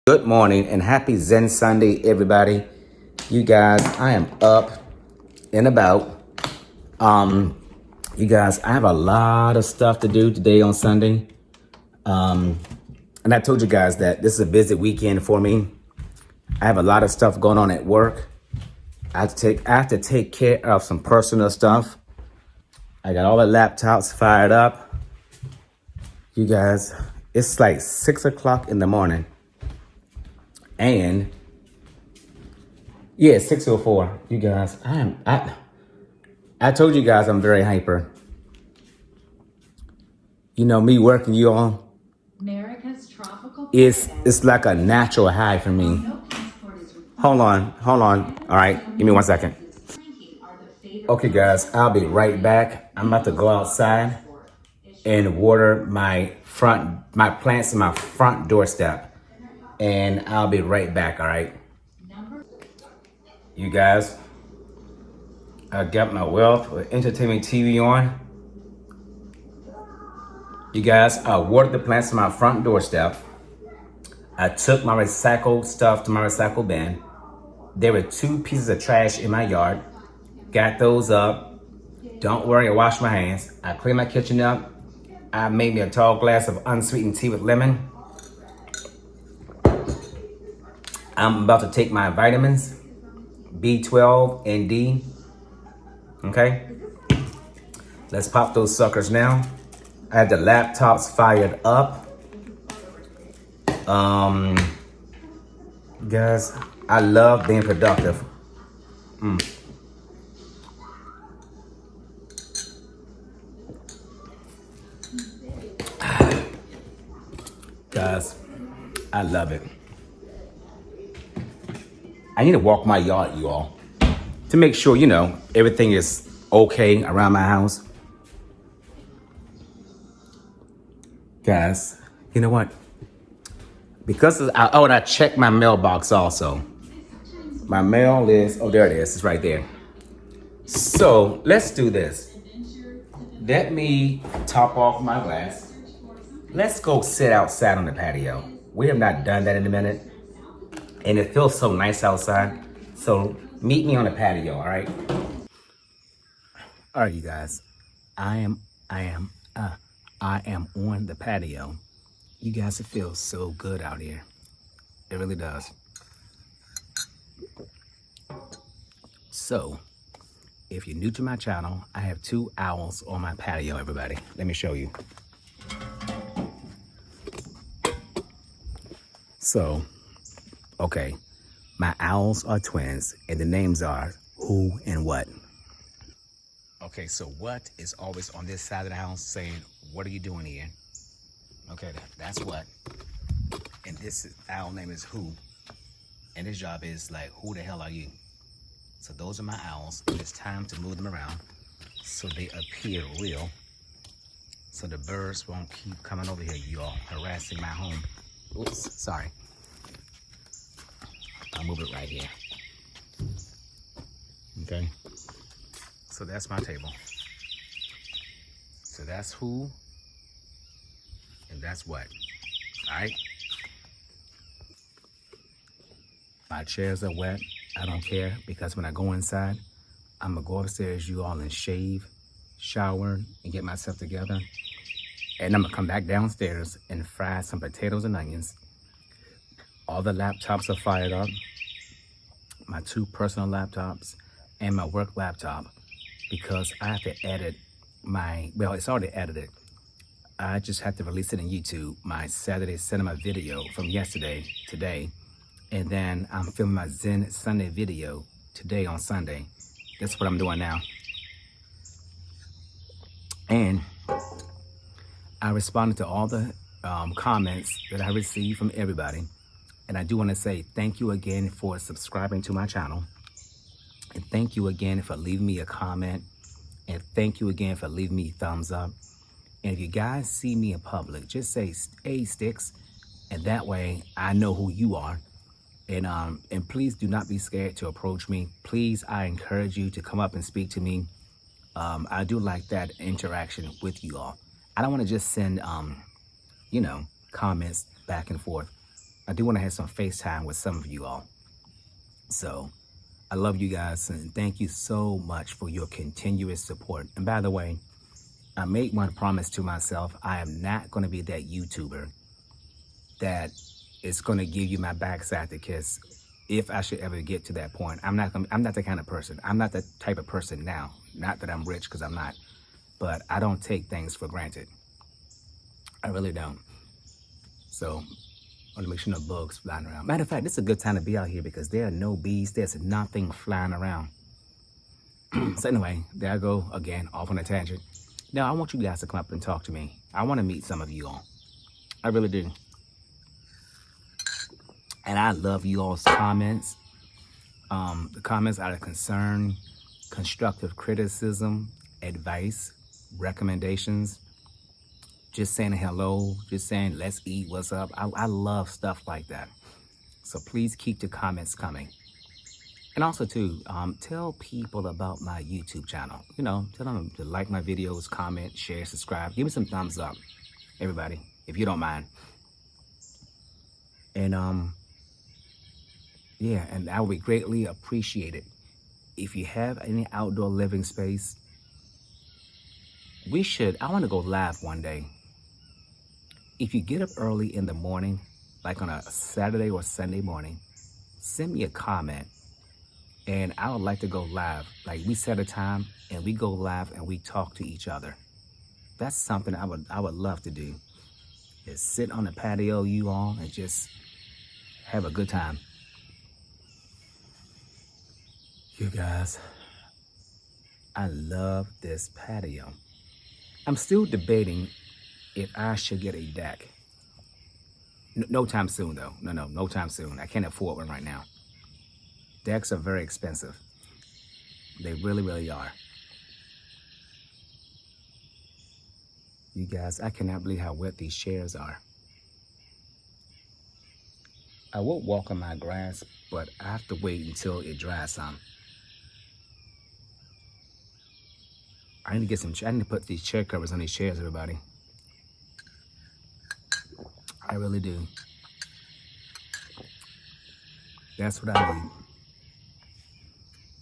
Good morning and happy Zen Sunday, everybody. You guys, I am up and about. You guys, I have a lot of stuff to do today on Sunday. And I told you guys that this is a busy weekend for me. I have a lot of stuff going on at work. I have to take care of some personal stuff. I got all the laptops fired up. You guys, it's like 6 o'clock in the morning. And yeah, 6:04. You guys, I told you guys I'm very hyper. You know, me working you all, it's like a natural high for me. Hold on. All right, give me 1 second. Okay, guys, I'll be right back. I'm about to go outside and water my plants in my front doorstep, and I'll be right back. All right, you guys. I got my Wealth with Entertainment TV on. You guys, I watered the plants in my front doorstep. I took my recycled stuff to my recycle bin. There were 2 pieces of trash in my yard. Got those up. Don't worry, I washed my hands. I cleaned my kitchen up. I made me a tall glass of unsweetened tea with lemon. I'm about to take my vitamins, B12 and D. Okay? Let's pop those suckers now. I have the laptops fired up. Guys, I love being productive. Guys, I love it. I need to walk my yard, you all, to make sure, everything is okay around my house. Guys, you know what? Because and I checked my mailbox also. My mail is, there it is. It's right there. So let's do this. Let me top off my glass. Let's go sit outside on the patio. We have not done that in a minute. And it feels so nice outside. So meet me on the patio, all right? All right, you guys. I am on the patio. You guys, it feels so good out here. It really does. So, if you're new to my channel, I have 2 owls on my patio, everybody. Let me show you. So, okay, my owls are twins, and the names are Who and What. Okay, so What is always on this side of the house saying, what are you doing here? Okay, that's What. And this owl name is Who. And his job is like, who the hell are you? So those are my owls. It's time to move them around so they appear real. So the birds won't keep coming over here, you all, harassing my home. Oops, sorry. I'll move it right here. Okay. So that's my table. So that's Who, and that's What. All right. My chairs are wet. I don't care, because when I go inside, I'm gonna go upstairs, you all, and shave, shower, and get myself together. And I'm gonna come back downstairs and fry some potatoes and onions. All the laptops are fired up. My 2 personal laptops and my work laptop, because I have to edit it's already edited. I just have to release it on YouTube, my Saturday cinema video from yesterday, today. And then I'm filming my Zen Sunday video today on Sunday. That's what I'm doing now. And I responded to all the comments that I received from everybody. And I do want to say thank you again for subscribing to my channel. And thank you again for leaving me a comment. And thank you again for leaving me a thumbs up. And if you guys see me in public, just say, hey, Sticks. And that way I know who you are. And please do not be scared to approach me. Please, I encourage you to come up and speak to me. I do like that interaction with you all. I don't want to just send, comments back and forth. I do want to have some FaceTime with some of you all. So I love you guys, and thank you so much for your continuous support. And by the way, I made one promise to myself. I am not going to be that YouTuber that is going to give you my backside to kiss if I should ever get to that point. I'm not the kind of person. I'm not the type of person now. Not that I'm rich, because I'm not. But I don't take things for granted. I really don't. So I want to make sure no bugs flying around. Matter of fact, this is a good time to be out here because there are no bees. There's nothing flying around. So anyway, there I go again, off on a tangent. Now I want you guys to come up and talk to me. I want to meet some of you all. I really do. And I love you all's comments. The comments out of concern, constructive criticism, advice, recommendations, just saying hello, just saying let's eat, what's up. I love stuff like that. So please keep the comments coming. And also too, tell people about my YouTube channel. You know, tell them to like my videos, comment, share, subscribe. Give me some thumbs up, everybody, if you don't mind. And yeah, and I would be greatly appreciated if you have any outdoor living space. I want to go live one day. If you get up early in the morning, like on a Saturday or Sunday morning, send me a comment. And I would like to go live. Like, we set a time and we go live and we talk to each other. That's something I would love to do. Is sit on the patio, you all, and just have a good time. You guys, I love this patio. I'm still debating if I should get a deck. No time soon, though. No time soon. I can't afford one right now. Decks are very expensive. They really, really are. You guys, I cannot believe how wet these chairs are. I will walk on my grass, but I have to wait until it dries some. I need to put these chair covers on these chairs, everybody. I really do. That's what I need.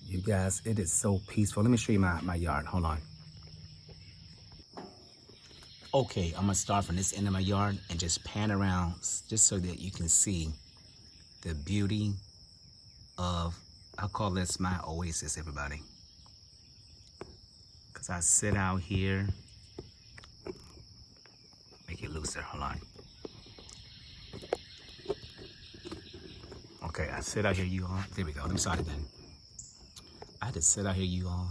You guys, it is so peaceful. Let me show you my yard. Hold on. Okay, I'm gonna start from this end of my yard and just pan around just so that you can see the beauty of, I'll call this my oasis, everybody. Cause I sit out here, make it looser, hold on. Okay, I sit out here, you all. There we go, let me start again. I had to sit out here, you all.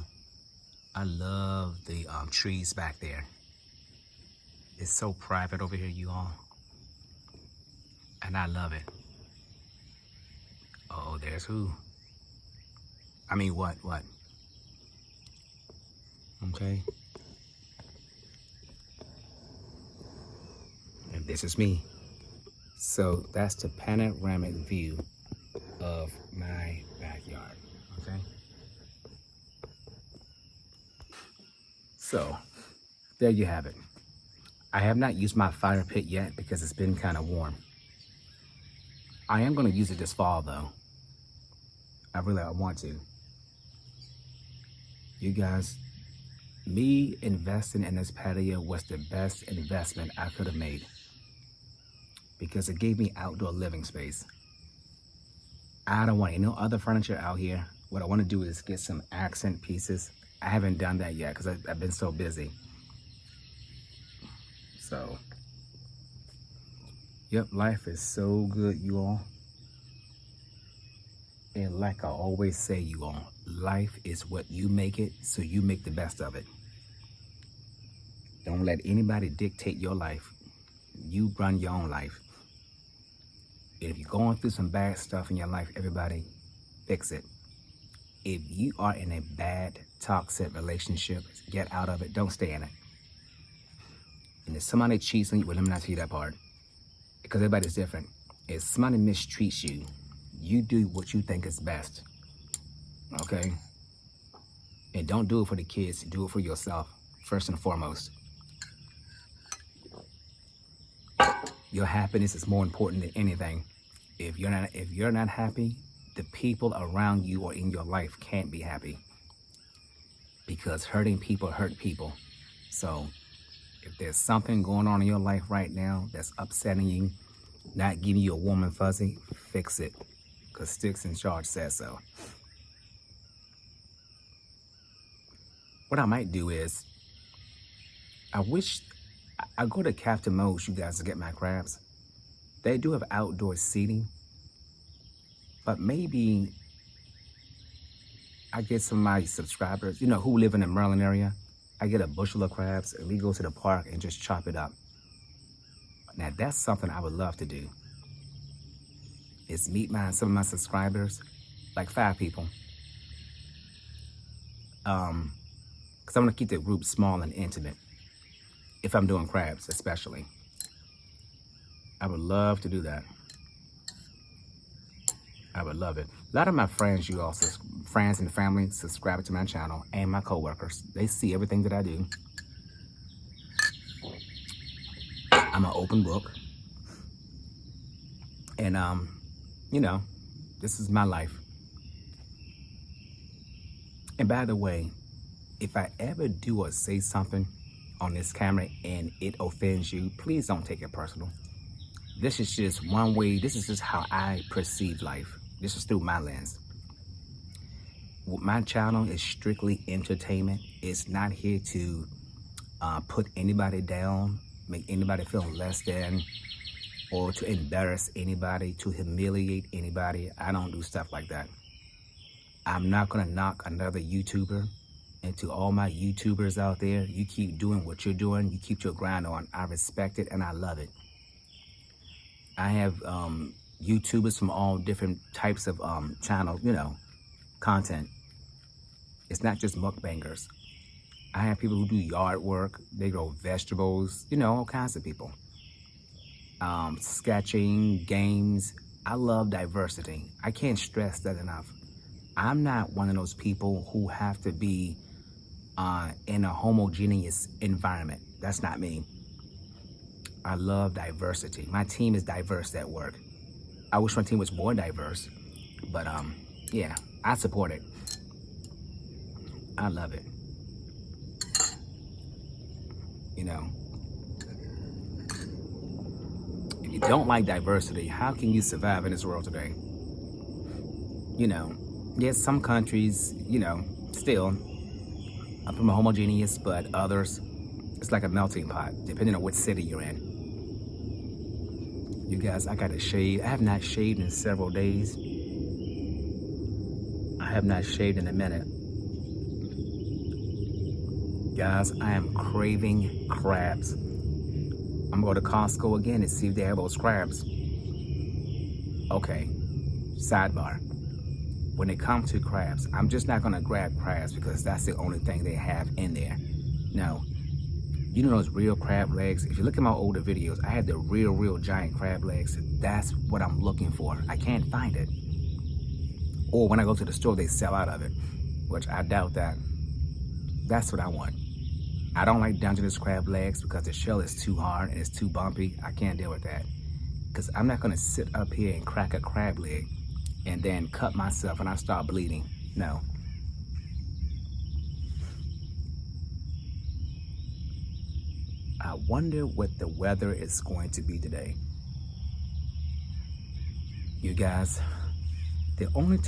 I love the trees back there. It's so private over here, you all. And I love it. Oh, there's who? I mean, what? Okay. And this is me. So that's the panoramic view of my backyard, okay? So, there you have it. I have not used my fire pit yet because it's been kind of warm. I am going to use it this fall, though. I want to. You guys, me investing in this patio was the best investment I could have made because it gave me outdoor living space. I don't want any other furniture out here. What I want to do is get some accent pieces. I haven't done that yet because I've been so busy. So, yep, life is so good, you all. And like I always say, you all, life is what you make it, so you make the best of it. Don't let anybody dictate your life. You run your own life. And if you're going through some bad stuff in your life, everybody, fix it. If you are in a bad, toxic relationship, get out of it. Don't stay in it. And if somebody cheats on you, well, let me not tell you that part. Because everybody's different. If somebody mistreats you, you do what you think is best. Okay? And don't do it for the kids. Do it for yourself, first and foremost. Your happiness is more important than anything. If you're not happy, the people around you or in your life can't be happy, because hurting people hurt people. So if there's something going on in your life right now that's upsetting you, not giving you a warm and fuzzy, fix it, because Sticks in Charge says so. What I might do is, I wish I go to Captain Mo's, you guys, to get my crabs. They do have outdoor seating, but maybe I get some of my subscribers, who live in the Maryland area. I get a bushel of crabs and we go to the park and just chop it up. Now that's something I would love to do. Is meet some of my subscribers, like 5 people. Because I want to keep the group small and intimate. If I'm doing crabs, especially. I would love to do that. I would love it. A lot of my friends, friends and family, subscribe to my channel, and my coworkers. They see everything that I do. I'm an open book. And, this is my life. And by the way, if I ever do or say something on this camera and it offends you, please don't take it personal. This is just one way, this is just how I perceive life. This is through my lens. My channel is strictly entertainment. It's not here to put anybody down, make anybody feel less than, or to embarrass anybody, to humiliate anybody. I don't do stuff like that. I'm not gonna knock another YouTuber. And to all my YouTubers out there, you keep doing what you're doing. You keep your grind on. I respect it and I love it. I have YouTubers from all different types of channels, content. It's not just mukbangers. I have people who do yard work. They grow vegetables, all kinds of people. Sketching, games. I love diversity. I can't stress that enough. I'm not one of those people who have to be in a homogeneous environment. That's not me. I love diversity. My team is diverse at work. I wish my team was more diverse, but yeah, I support it. I love it. If you don't like diversity, how can you survive in this world today? Yes, some countries, still are from a homogeneous, but others, it's like a melting pot, depending on what city you're in. You guys, I gotta shave. I have not shaved in several days. I have not shaved in a minute. Guys, I am craving crabs. I'm gonna go to Costco again and see if they have those crabs. Okay, sidebar. When it comes to crabs, I'm just not gonna grab crabs because that's the only thing they have in there. No, those real crab legs? If you look at my older videos, I had the real giant crab legs. That's what I'm looking for. I can't find it. Or when I go to the store, they sell out of it, which I doubt that. That's what I want. I don't like Dungeness crab legs because the shell is too hard and it's too bumpy. I can't deal with that. Because I'm not gonna sit up here and crack a crab leg and then cut myself and I start bleeding. No. I wonder what the weather is going to be today. You guys, the only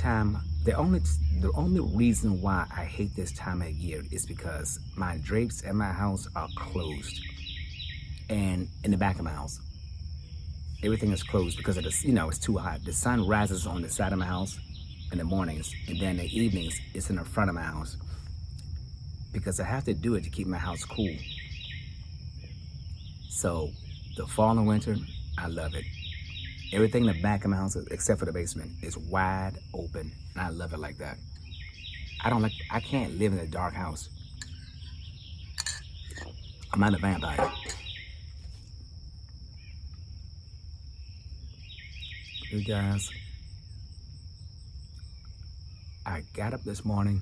reason why I hate this time of year is because my drapes in my house are closed. And in the back of my house, everything is closed because of this, it's too hot. The sun rises on the side of my house in the mornings, and then in the evenings, it's in the front of my house. Because I have to do it to keep my house cool. So, the fall and winter, I love it. Everything in the back of my house, except for the basement, is wide open, and I love it like that. I can't live in a dark house. I'm not a vampire. You guys, I got up this morning.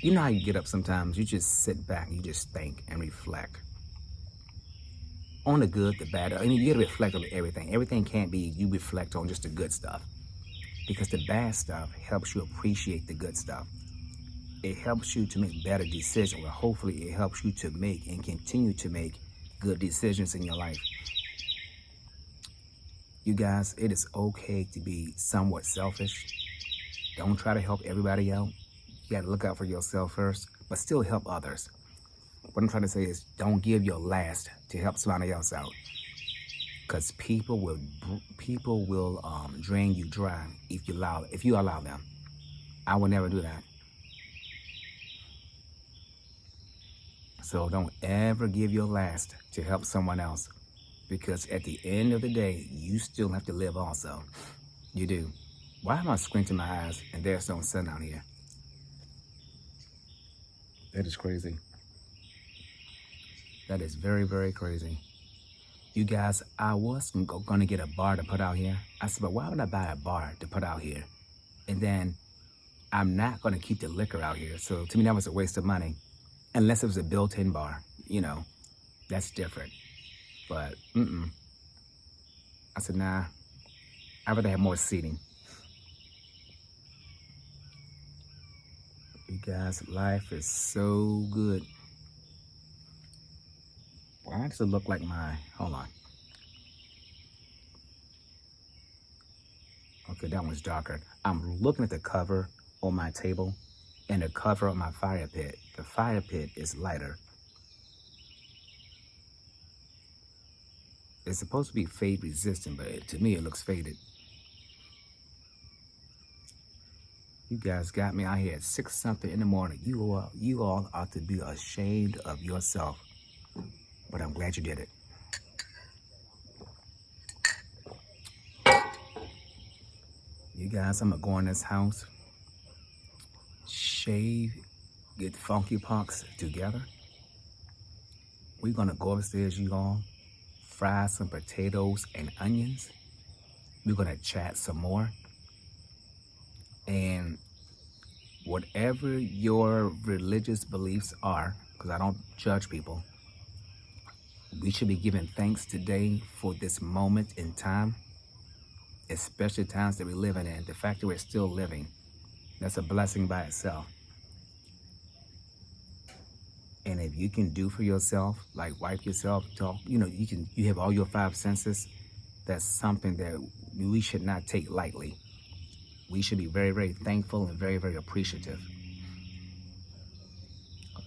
You know how you get up sometimes, you just sit back and you just think and reflect. on the good, the bad. I mean, you gotta reflect on everything. Everything can't be you reflect on just the good stuff, because the bad stuff helps you appreciate the good stuff. It helps you to make better decisions. Well, hopefully it helps you to make and continue to make good decisions in your life. You guys, it is okay to be somewhat selfish. Don't try to help everybody out. You got to look out for yourself first, but still help others. What I'm trying to say is, don't give your last to help somebody else out, because people will drain you dry if you allow them. I would never do that. So don't ever give your last to help someone else, because at the end of the day, you still have to live also. You do. Why am I squinting my eyes and there's no sun out here? That is crazy. That is very, very crazy. You guys, I was going to get a bar to put out here. I said, but why would I buy a bar to put out here? And then I'm not going to keep the liquor out here. So to me, that was a waste of money. Unless it was a built-in bar, that's different. But, I said, nah, I'd rather have more seating. You guys, life is so good. Why does it look like hold on. Okay, that one's darker. I'm looking at the cover on my table and the cover of my fire pit. The fire pit is lighter. It's supposed to be fade resistant, but to me it looks faded. You guys got me out here at 6 something in the morning. You all ought to be ashamed of yourself. But I'm glad you did it. You guys, I'm gonna go in this house, shave, get funky punks together. We're gonna go upstairs, you all, fry some potatoes and onions. We're gonna chat some more. And whatever your religious beliefs are, because I don't judge people, we should be giving thanks today for this moment in time, especially times that we're living in. The fact that we're still living, that's a blessing by itself. And if you can do for yourself, like wipe yourself, talk, you have all your 5 senses, that's something that we should not take lightly. We should be very, very thankful and very, very appreciative.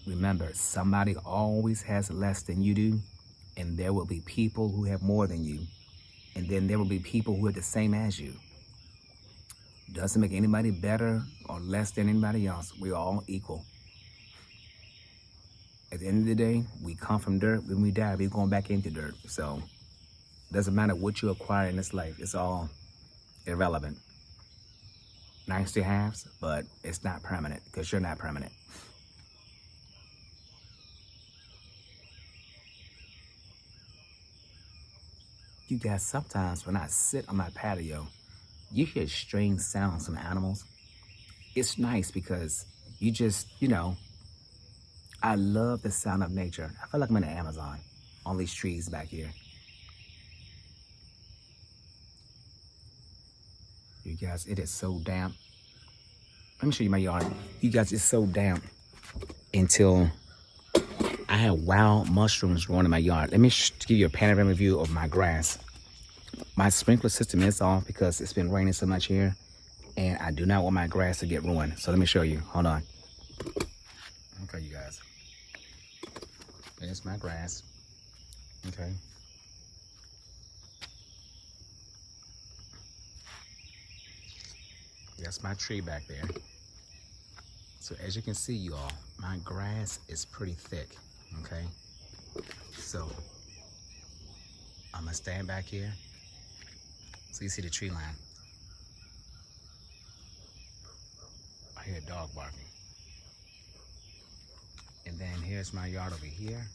Remember, somebody always has less than you do, and there will be people who have more than you, and then there will be people who are the same as you. Doesn't make anybody better or less than anybody else. We're all equal. At the end of the day, we come from dirt. When we die, we're going back into dirt. So it doesn't matter what you acquire in this life. It's all irrelevant. Nice to haves, but it's not permanent, because you're not permanent. You guys, sometimes when I sit on my patio, you hear strange sounds from animals. It's nice because you just, I love the sound of nature. I feel like I'm in the Amazon, all these trees back here. You guys, it is so damp. Let me show you my yard. You guys, it's so damp until I have wild mushrooms growing in my yard. Let me give you a panoramic view of my grass. My sprinkler system is off because it's been raining so much here, and I do not want my grass to get ruined. So let me show you. Hold on. Okay, you guys. There's my grass. Okay. That's my tree back there. So as you can see, you all, my grass is pretty thick, okay? So I'm gonna stand back here so you see the tree line. I hear a dog barking. And then here's my yard over here.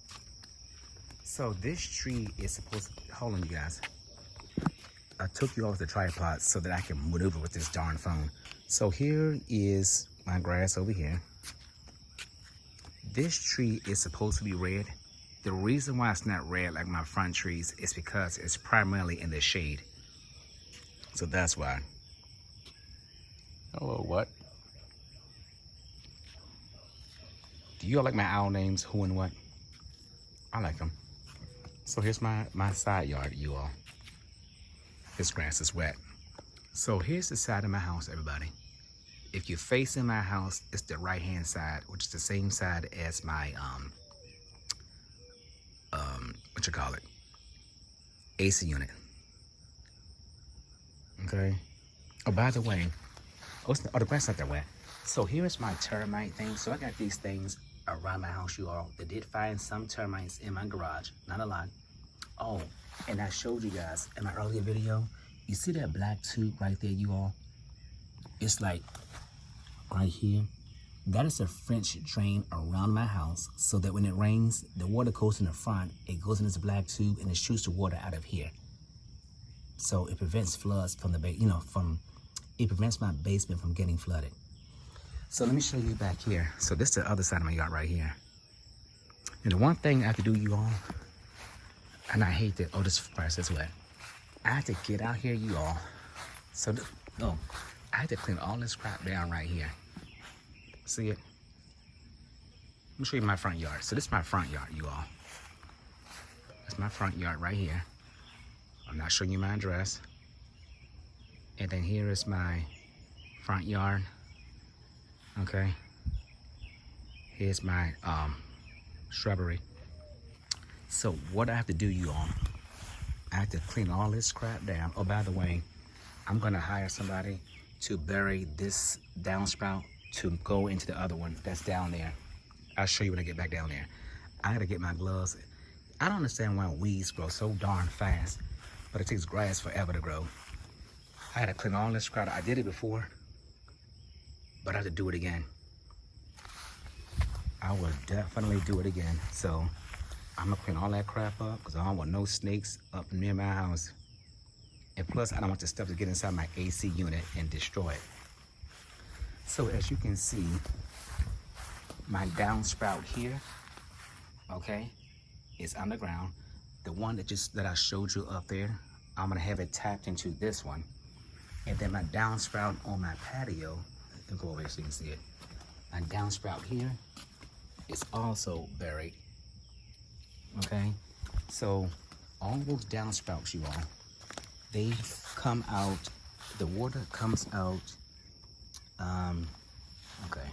So this tree is supposed to, hold on you guys. I took you off the tripod so that I can maneuver with this darn phone. So here is my grass over here. This tree is supposed to be red. The reason why it's not red like my front trees is because it's primarily in the shade. So that's why. Hello, what? Do you all like my owl names, Who and What? I like them. So here's my side yard, you all. This grass is wet. So here's the side of my house, everybody. If you're facing my house, it's the right-hand side, which is the same side as my, what you call it? AC unit. Okay. Oh, by the way, the grass not that wet. So here's my termite thing. So I got these things around my house, you all. They did find some termites in my garage, not a lot. Oh, and I showed you guys in my earlier video, you see that black tube right there, you all? It's like right here. That is a French drain around my house so that when it rains, the water goes in the front, it goes in this black tube and it shoots the water out of here. So it prevents floods from it prevents my basement from getting flooded. So let me show you back here. So this is the other side of my yard right here. And the one thing I have to do, you all, and I hate that, oh, this grass is wet. I have to get out here, you all. So, I had to clean all this crap down right here. See it? Let me show you my front yard. So this is my front yard, you all. That's my front yard right here. I'm not showing you my address. And then here is my front yard. Okay. Here's my shrubbery. So what I have to do, you all, I have to clean all this crap down. Oh, by the way, I'm gonna hire somebody to bury this downspout to go into the other one that's down there. I'll show you when I get back down there. I gotta get my gloves. I don't understand why weeds grow so darn fast, but it takes grass forever to grow. I had to clean all this crap. I did it before, but I have to do it again. I will definitely do it again. So I'm gonna clean all that crap up because I don't want no snakes up near my house. And plus, I don't want the stuff to get inside my AC unit and destroy it. So as you can see, my downspout here, okay, is underground. The one that I showed you up there, I'm gonna have it tapped into this one. And then my downspout on my patio, I can go over here so you can see it. My downspout here is also buried, okay? So all those downspouts, you all, they come out, the water comes out, okay.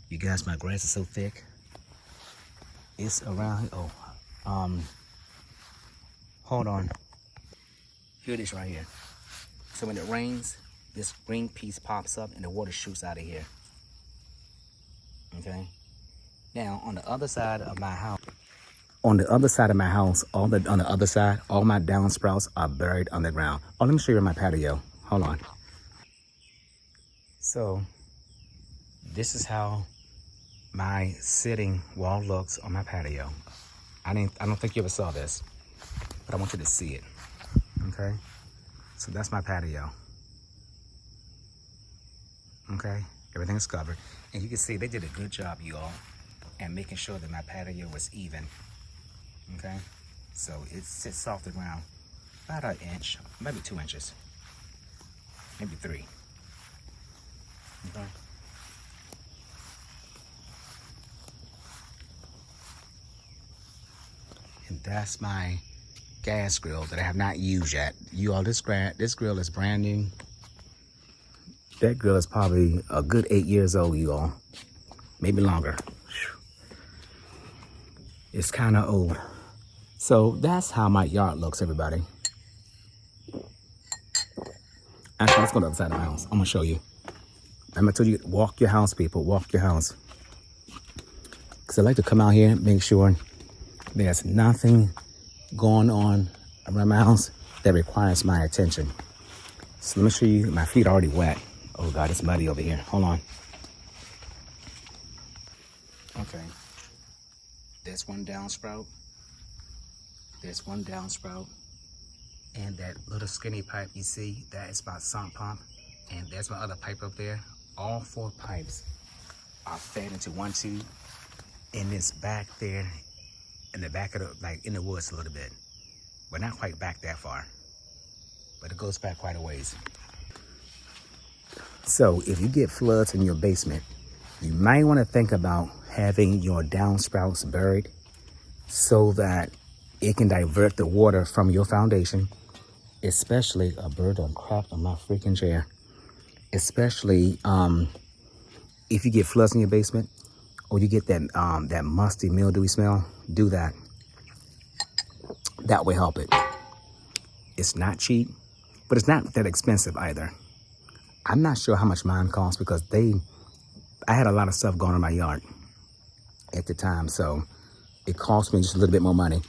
You guys, my grass is so thick. It's around, hold on. Here it is right here. So when it rains, this green piece pops up and the water shoots out of here. Okay? Now, on the other side of my house, all my downsprouts are buried underground. Oh, let me show you my patio. Hold on. So, this is how my sitting wall looks on my patio. I don't think you ever saw this, but I want you to see it. Okay? So that's my patio. Okay? Everything's covered. And you can see they did a good job, you all, and making sure that my patio was even. Okay? So it sits off the ground about an inch, maybe 2 inches, maybe 3. Okay? And that's my gas grill that I have not used yet. You all, this grill is brand new. That grill is probably a good 8 years old, you all. Maybe longer. It's kind of old. So that's how my yard looks, everybody. Actually, let's go to the other side of the house. I'm gonna show you. I'm gonna tell you, walk your house, people, walk your house. Because I like to come out here and make sure there's nothing going on around my house that requires my attention. So let me show you, my feet are already wet. Oh God, it's muddy over here. Hold on. Okay. There's one downsprout. There's one downsprout. And that little skinny pipe you see, that is my sump pump. And there's my other pipe up there. All 4 pipes are fed into one tube. And this back there in the back of the, like in the woods a little bit, but not quite back that far, but it goes back quite a ways. So if you get floods in your basement, you might want to think about having your downspouts buried so that it can divert the water from your foundation, especially a bird done crapped on my freaking chair. Especially if you get floods in your basement or you get that musty, mildewy smell, do that. That will help it. It's not cheap, but it's not that expensive either. I'm not sure how much mine costs because I had a lot of stuff going on in my yard at the time, so it cost me just a little bit more money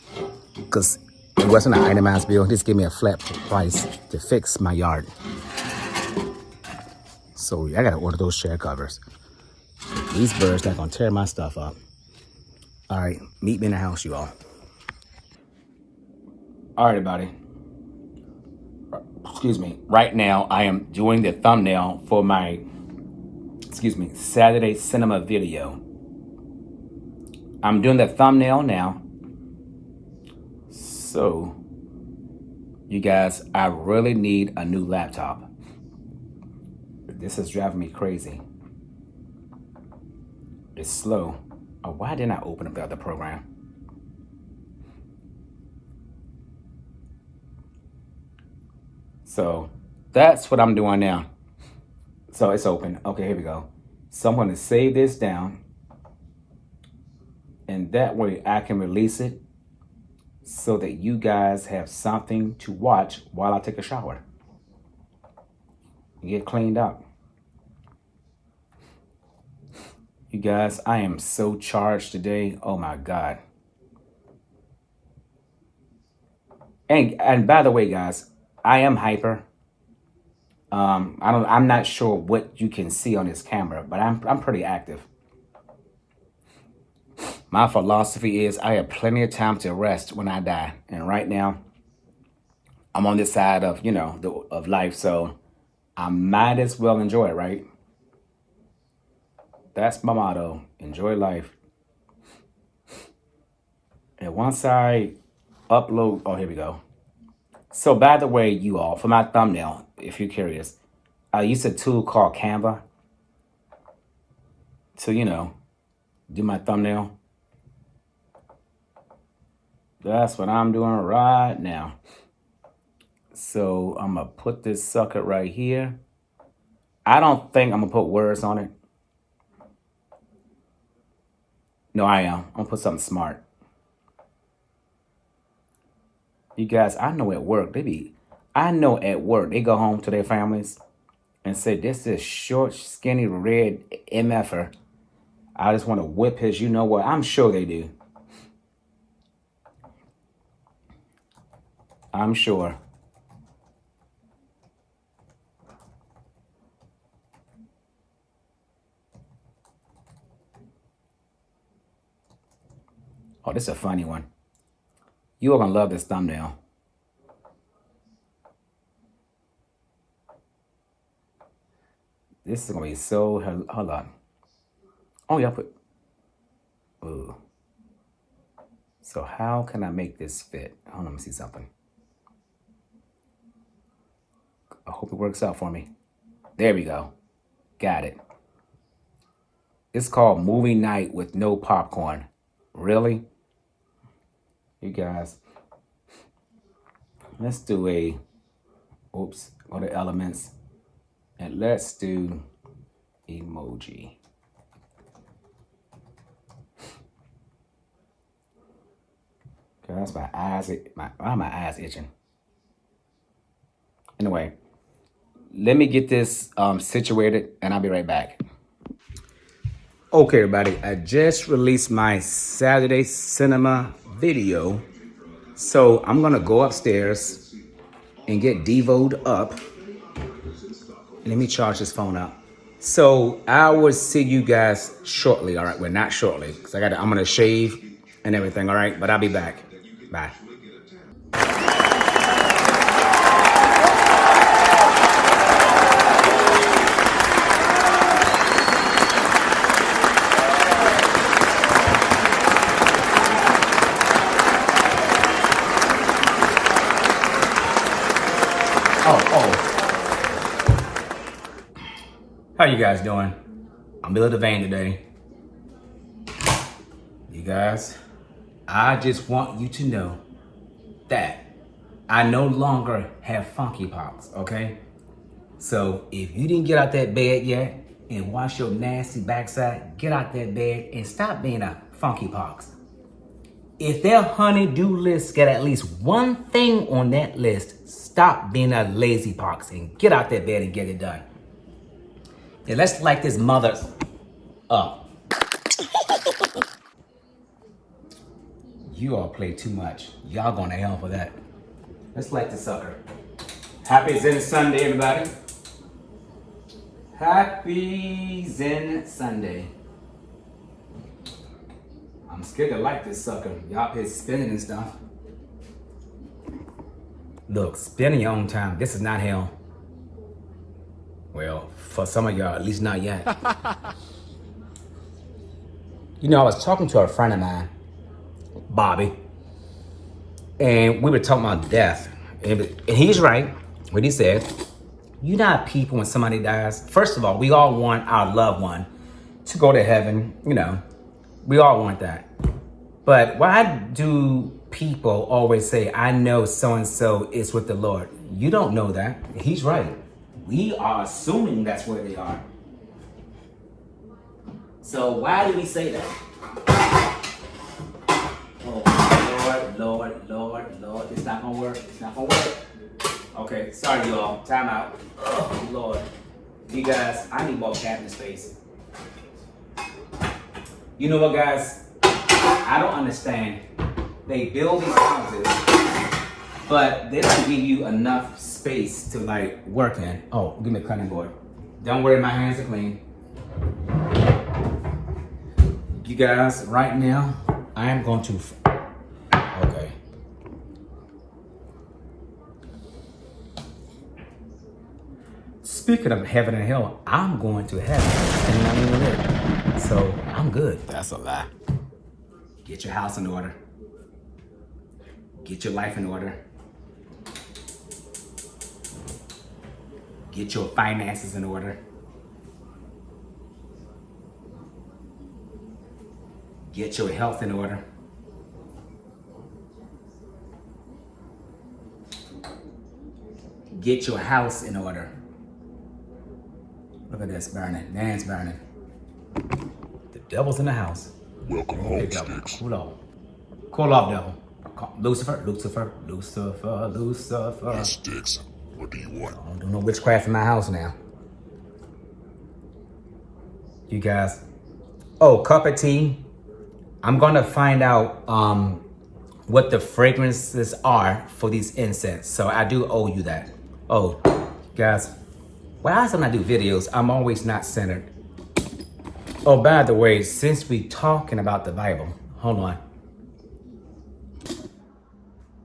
because it wasn't an itemized bill. Just give me a flat price to fix my yard. So I gotta order those chair covers. These birds not gonna tear my stuff up. All right, meet me in the house, you all. All right, everybody. Excuse me. Right now, I am doing the thumbnail for my, Saturday cinema video. I'm doing the thumbnail now. So, you guys, I really need a new laptop. This is driving me crazy. It's slow. Oh, why didn't I open up the other program? So that's what I'm doing now. So it's open. Okay, here we go. So I'm going to save this down. And that way I can release it so that you guys have something to watch while I take a shower. Get cleaned up. You guys, I am so charged today. Oh my God. And by the way, guys, I am hyper. I'm not sure what you can see on this camera, but I'm pretty active. My philosophy is I have plenty of time to rest when I die. And right now, I'm on this side of, of life. So I might as well enjoy it, right? That's my motto. Enjoy life. And once I upload, oh, here we go. So by the way, you all, for my thumbnail, if you're curious, I use a tool called Canva to, do my thumbnail. That's what I'm doing right now. So I'm going to put this sucker right here. I don't think I'm going to put words on it. No, I am. I'm going to put something smart. You guys, I know at work, they go home to their families and say, this is short, skinny, red MFer. I just want to whip his, you know what? I'm sure they do. I'm sure. Oh, this is a funny one. You are going to love this thumbnail. This is going to be so, hold on. Oh, yeah, ooh. So how can I make this fit? Hold on, let me see something. I hope it works out for me. There we go. Got it. It's called Movie Night with No Popcorn. Really? You guys, let's do go to elements, and let's do emoji. Guys, my eyes itching. Anyway, let me get this situated, and I'll be right back. Okay, everybody, I just released my Saturday cinema video. So I'm going to go upstairs and get Devo'd up. Let me charge this phone up. So I will see you guys shortly, all right? Well, not shortly, because I'm going to shave and everything, all right? But I'll be back. Bye. How you guys doing? I'm a little vain today. You guys, I just want you to know that I no longer have funky pox, okay? So if you didn't get out that bed yet and wash your nasty backside, get out that bed and stop being a funky pox. If their honey-do list got at least one thing on that list, stop being a lazy pox and get out that bed and get it done. And let's light this mother up. You all play too much. Y'all going to hell for that. Let's light this sucker. Happy Zen Sunday, everybody. Happy Zen Sunday. I'm scared to light this sucker. Y'all here spinning and stuff. Look, spend in your own time. This is not hell. Well, for some of y'all, at least not yet. You know, I was talking to a friend of mine, Bobby, and we were talking about death. And he's right when he said, you know how people when somebody dies, first of all, we all want our loved one to go to heaven, you know. We all want that. But why do people always say, I know so-and-so is with the Lord? You don't know that. He's right. We are assuming that's where they are. So why do we say that? Oh, Lord. It's not gonna work. It's not gonna work. Okay, sorry y'all. Time out. Oh, Lord. You guys, I need more cabinet space. You know what, guys? I don't understand. They build these houses, but they don't give you enough space to like work in. Oh, give me a cutting board. Don't worry, my hands are clean. You guys, right now, I am going to, okay. Speaking of heaven and hell, I'm going to heaven and I'm in it. So I'm good. That's a lie. Get your house in order. Get your life in order. Get your finances in order. Get your health in order. Get your house in order. Look at this burning. Nan's burning. The devil's in the house. Welcome home, Sticks. Cool off. Cool off, devil. Lucifer. Yes, Sticks. What do you want? I don't do no witchcraft in my house now. You guys. Oh, cup of tea. I'm gonna find out what the fragrances are for these incense. So I do owe you that. Oh, guys. Why else when I do videos, I'm always not centered. Oh, by the way, since we talking about the Bible, hold on.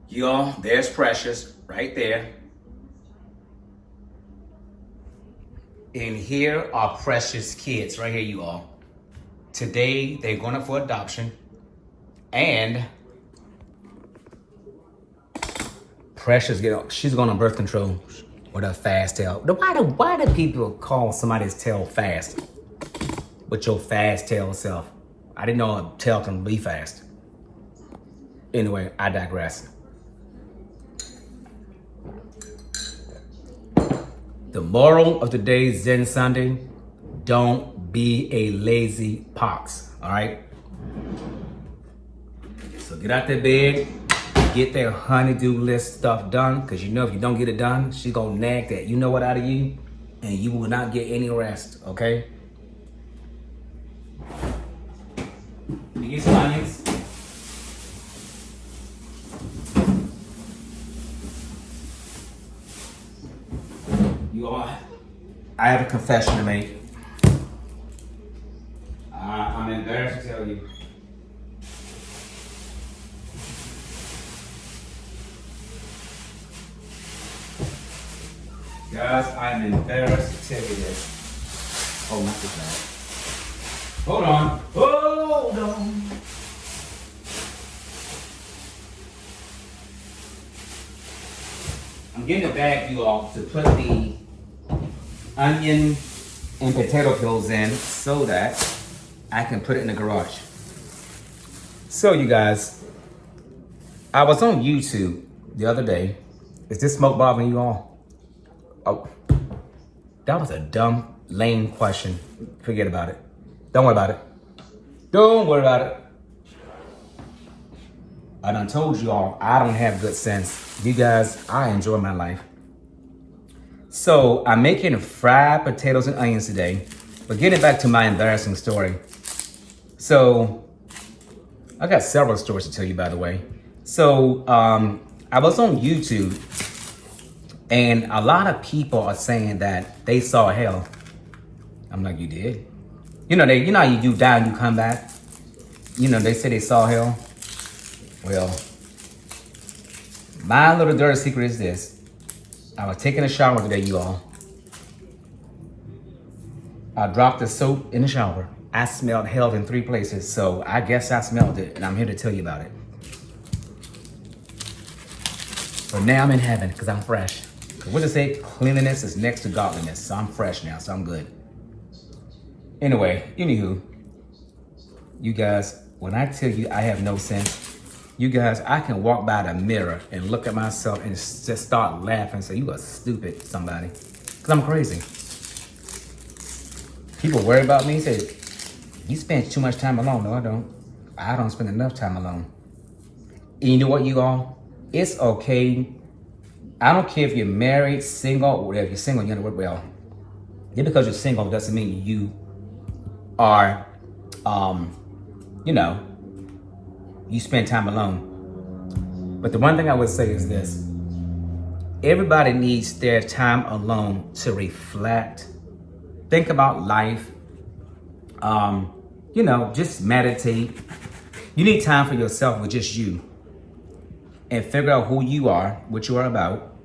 Y'all, there's Precious right there. And here are Precious kids right here, you all. Today, they're going up for adoption. And Precious, she's going on birth control with her fast tail. Why do people call somebody's tail fast? With your fast tail self. I didn't know a tail can be fast. Anyway, I digress. The moral of today's Zen Sunday, don't be a lazy pox, all right? So get out that bed, get that honey-do list stuff done, because you know if you don't get it done, she's gonna nag that you know what out of you, and you will not get any rest, okay? You get some onions. You all, I have a confession to make. I'm embarrassed to tell you. Guys, I'm embarrassed to tell you this. Oh, not this bad. Hold on. Hold on. I'm I'm getting a bag, you all, to put the onion and potato peels in so that I can put it in the garage. So you guys, I was on YouTube the other day. Is this smoke bothering you all? Oh, that was a dumb, lame question. Forget about it. Don't worry about it. Don't worry about it. I done told you all, I don't have good sense. You guys, I enjoy my life. So I'm making fried potatoes and onions today. But getting back to my embarrassing story. So I got several stories to tell you, by the way. So I was on YouTube, and a lot of people are saying that they saw hell. I'm like, you did? You know how you die and you come back? You know, they say they saw hell. Well, my little dirty secret is this. I was taking a shower today, you all. I dropped the soap in the shower. I smelled hell in 3 places, so I guess I smelled it, and I'm here to tell you about it. But now I'm in heaven, because I'm fresh. What does it say? Cleanliness is next to godliness. So I'm fresh now, so I'm good. Anyway, anywho, you guys, when I tell you I have no sense, you guys, I can walk by the mirror and look at myself and just start laughing and say, you are stupid, somebody. Because I'm crazy. People worry about me, say, you spend too much time alone. No, I don't. I don't spend enough time alone. And you know what, you all? It's okay. I don't care if you're married, single, or whatever. If you're single, you know what, well, just because you're single doesn't mean you are, you spend time alone. But the one thing I would say is this. Everybody needs their time alone to reflect, think about life, just meditate. You need time for yourself with just you and figure out who you are, what you are about.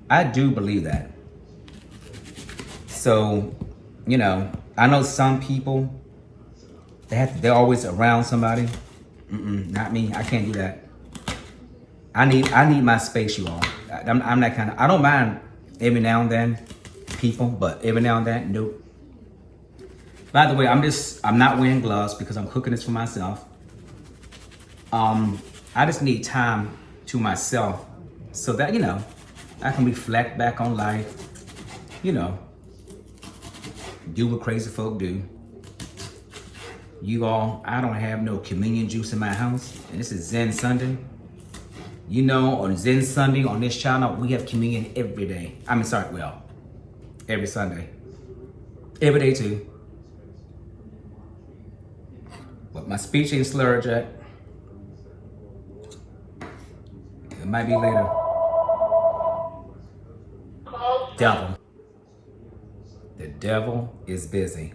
I do believe that. So, I know some people, they're always around somebody. Not me. I can't do that. I need my space, you all. I'm that kind of. I don't mind every now and then people, but every now and then, nope. By the way, I'm not wearing gloves because I'm cooking this for myself. I just need time to myself so that I can reflect back on life. Do what crazy folk do. You all, I don't have no communion juice in my house, and this is Zen Sunday. On Zen Sunday on this channel, we have communion every day. Every Sunday. Every day too. But my speech ain't slurred yet. It might be later. Devil. The devil is busy.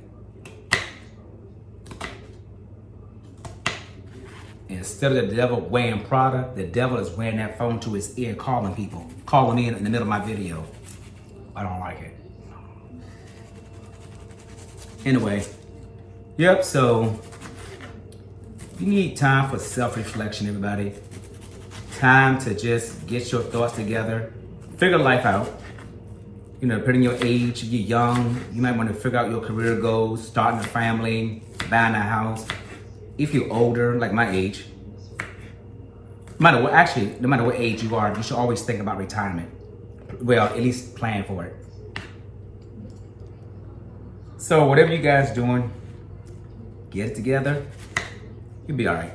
Instead of the devil wearing Prada, the devil is wearing that phone to his ear, calling me in the middle of my video. I don't like it. Anyway, yep, so you need time for self-reflection, everybody. Time to just get your thoughts together, figure life out. Depending on your age, if you're young, you might want to figure out your career goals, starting a family, buying a house. If you're older, like my age, no matter what age you are, you should always think about retirement. Well, at least plan for it. So whatever you guys doing, get it together. You'll be all right.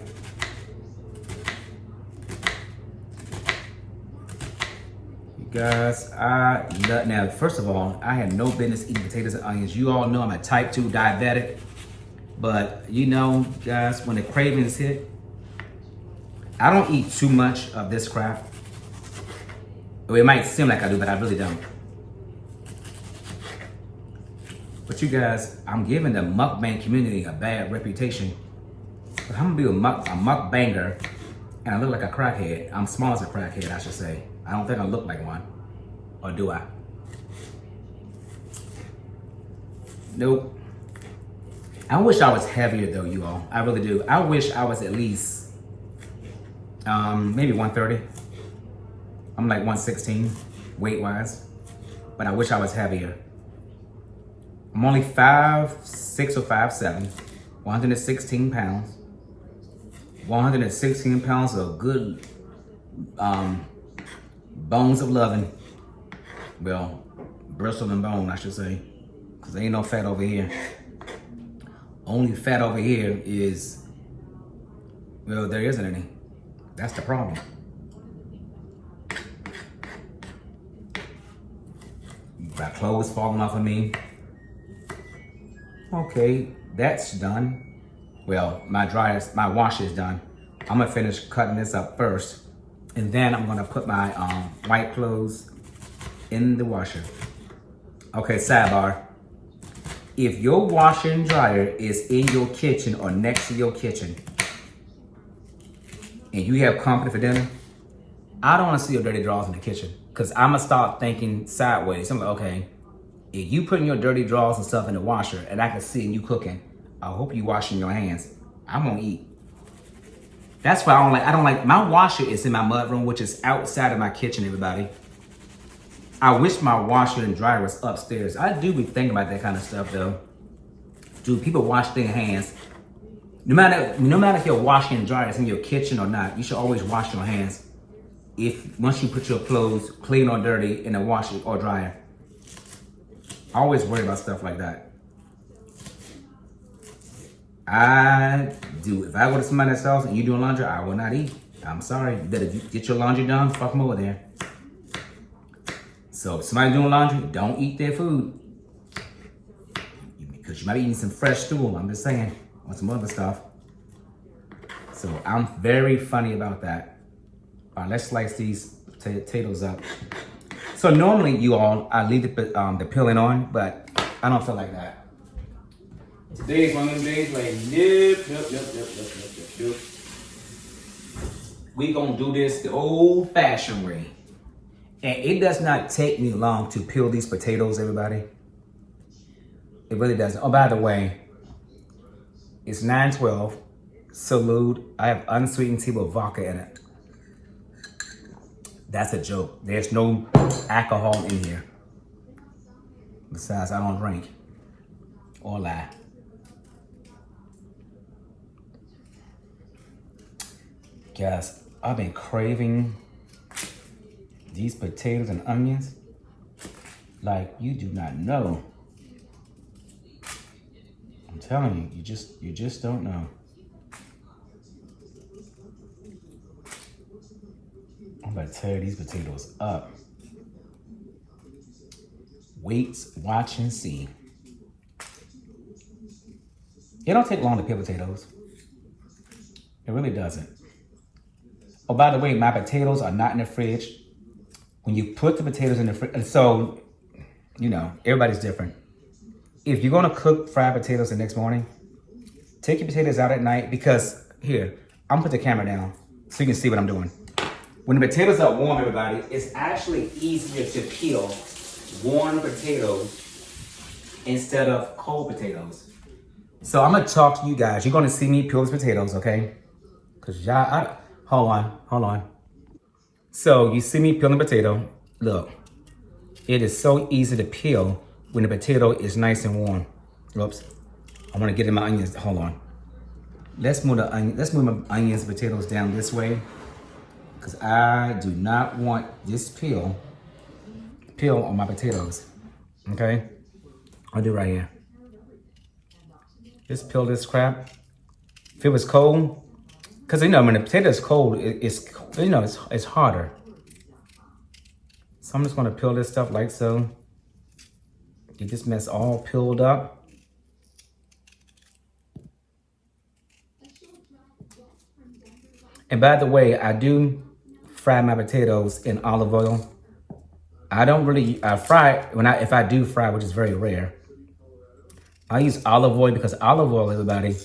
You guys, now, first of all, I have no business eating potatoes and onions. You all know I'm a type 2 diabetic. But guys, when the cravings hit, I don't eat too much of this crap. It might seem like I do, but I really don't. But you guys, I'm giving the mukbang community a bad reputation. But I'm gonna be a mukbanger, and I look like a crackhead. I'm small as a crackhead, I should say. I don't think I look like one. Or do I? Nope. I wish I was heavier though, you all. I really do. I wish I was at least maybe 130. I'm like 116. weight-wise, but I wish I was heavier. I'm only 5'6" or 5'7", 116 pounds. 116 pounds of good bones of loving. Well, bristle and bone, I should say, because there ain't no fat over here. Only fat over here is, well, there isn't any. That's the problem. Got clothes falling off of me. Okay, that's done. Well, my wash is done. I'm gonna finish cutting this up first, and then I'm gonna put my white clothes in the washer. Okay, sidebar. If your washer and dryer is in your kitchen or next to your kitchen, and you have company for dinner, I don't wanna see your dirty drawers in the kitchen, because I'm gonna start thinking sideways. I'm like, okay, if you putting your dirty drawers and stuff in the washer and I can see you cooking, I hope you washing your hands. I'm gonna eat. That's why I don't like, my washer is in my mudroom, which is outside of my kitchen, everybody. I wish my washer and dryer was upstairs. I do be thinking about that kind of stuff though. Do people wash their hands? No matter if your washer and dryer is in your kitchen or not, you should always wash your hands. Once you put your clothes clean or dirty in a washer or dryer. I always worry about stuff like that. I do. If I go to somebody's house and you doing laundry, I will not eat. I'm sorry. You better get your laundry done. Fuck them over there. So if somebody doing laundry, don't eat their food. Because you might be eating some fresh stool. I'm just saying. Or some other stuff. So I'm very funny about that. All right, let's slice these potatoes up. So normally, you all, I leave the peeling on, but I don't feel like that. Today's one of them days like, nope. We gonna do this the old-fashioned way. And it does not take me long to peel these potatoes, everybody. It really doesn't. Oh, by the way, it's 9:12. Salute. I have unsweetened tea with vodka in it. That's a joke. There's no alcohol in here. Besides, I don't drink or lie. Guys, I've been craving these potatoes and onions like you do not know. I'm telling you, you just don't know. I'm about to tear these potatoes up. Wait, watch, and see. It don't take long to peel potatoes. It really doesn't. Oh, by the way, my potatoes are not in the fridge. When you put the potatoes in the fridge, and so, you know, everybody's different. If you're gonna cook fried potatoes the next morning, take your potatoes out at night because, here, I'm gonna put the camera down so you can see what I'm doing. When the potatoes are warm, everybody, it's actually easier to peel warm potatoes instead of cold potatoes. So I'm gonna talk to you guys. You're gonna see me peel these potatoes, okay? Cause y'all, hold on. So you see me peeling potato. Look, it is so easy to peel when the potato is nice and warm. Oops, I wanna get in my onions, hold on. Let's move my onions and potatoes down this way. Because I do not want this peel on my potatoes, okay? I'll do it right here. Just peel this crap. If it was cold, because you know when the potato is cold, it's harder. So I'm just gonna peel this stuff like so. Get this mess all peeled up. And by the way, I do fry my potatoes in olive oil. I don't really fry if I do fry, which is very rare. I use olive oil because olive oil, everybody,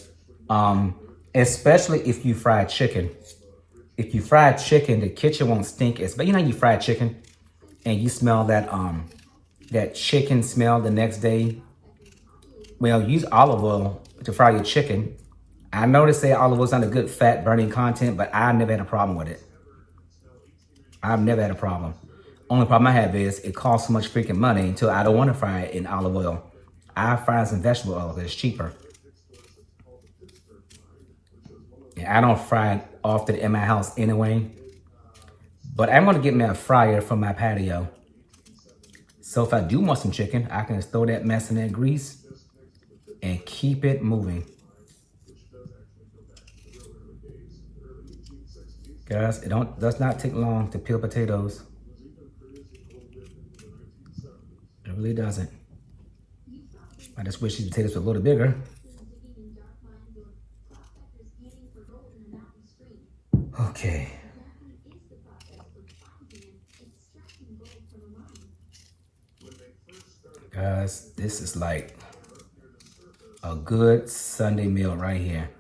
especially if you fry chicken. If you fry chicken, the kitchen won't stink. But you know, you fry chicken and you smell that chicken smell the next day. Well, use olive oil to fry your chicken. I know they say olive oil is not a good fat burning content, but I never had a problem with it. I've never had a problem. Only problem I have is it costs so much freaking money until I don't want to fry it in olive oil. I fry it in vegetable oil because it's cheaper. And I don't fry it often in my house anyway. But I'm going to get me a fryer for my patio. So if I do want some chicken, I can just throw that mess in that grease and keep it moving. Guys, it does not take long to peel potatoes. It really doesn't. I just wish these potatoes were a little bigger. Okay. Guys, this is like a good Sunday meal right here.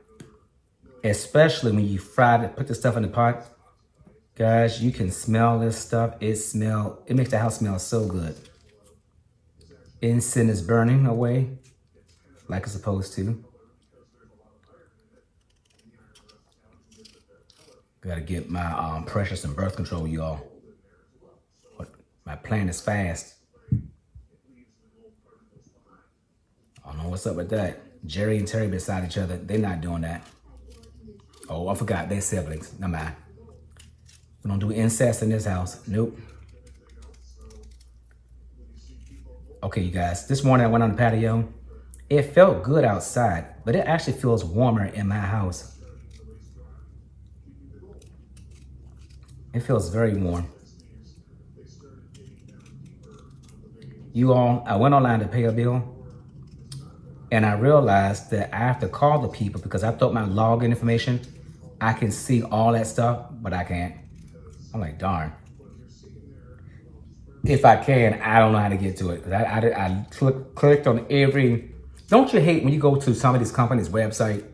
Especially when you put the stuff in the pot. Guys, you can smell this stuff. It makes the house smell so good. Incense is burning away like it's supposed to. Gotta get my pressure some birth control, y'all. My plan is fast. I don't know what's up with that. Jerry and Terry beside each other. They're not doing that. Oh, I forgot. They're siblings. No mind. We don't do incest in this house. Nope. Okay, you guys. This morning I went on the patio. It felt good outside, but it actually feels warmer in my house. It feels very warm. You all, I went online to pay a bill. And I realized that I have to call the people because I thought my login information, I can see all that stuff, but I can't. I'm like, darn. If I can, I don't know how to get to it. I clicked on every. Don't you hate when you go to some of these companies' website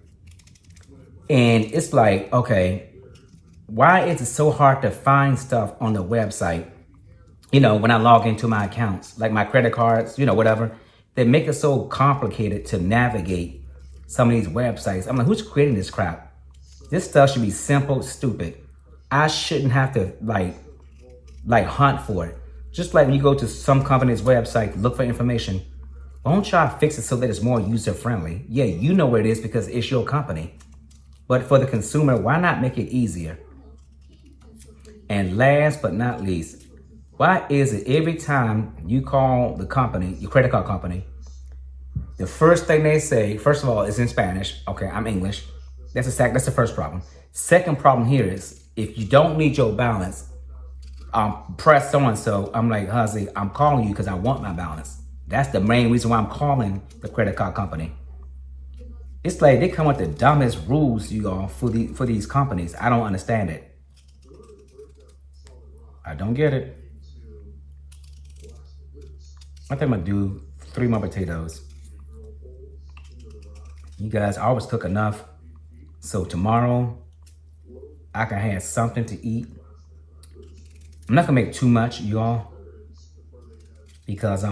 and it's like, okay, why is it so hard to find stuff on the website? You know, when I log into my accounts, like my credit cards, you know, whatever. They make it so complicated to navigate some of these websites. I'm like, who's creating this crap? This stuff should be simple, stupid. I shouldn't have to like hunt for it. Just like when you go to some company's website, look for information. Why don't y'all fix it so that it's more user friendly? Yeah, you know where it is because it's your company. But for the consumer, why not make it easier? And last but not least, why is it every time you call the company, your credit card company, the first thing they say, first of all, is in Spanish. Okay, I'm English. That's the first problem. Second problem here is if you don't need your balance, press so-and-so. I'm like, Huzzy, I'm calling you because I want my balance. That's the main reason why I'm calling the credit card company. It's like they come with the dumbest rules, you all, for these companies. I don't understand it. I don't get it. I think I'm gonna do 3 more potatoes. You guys, I always cook enough. So tomorrow, I can have something to eat. I'm not gonna make too much, y'all. Because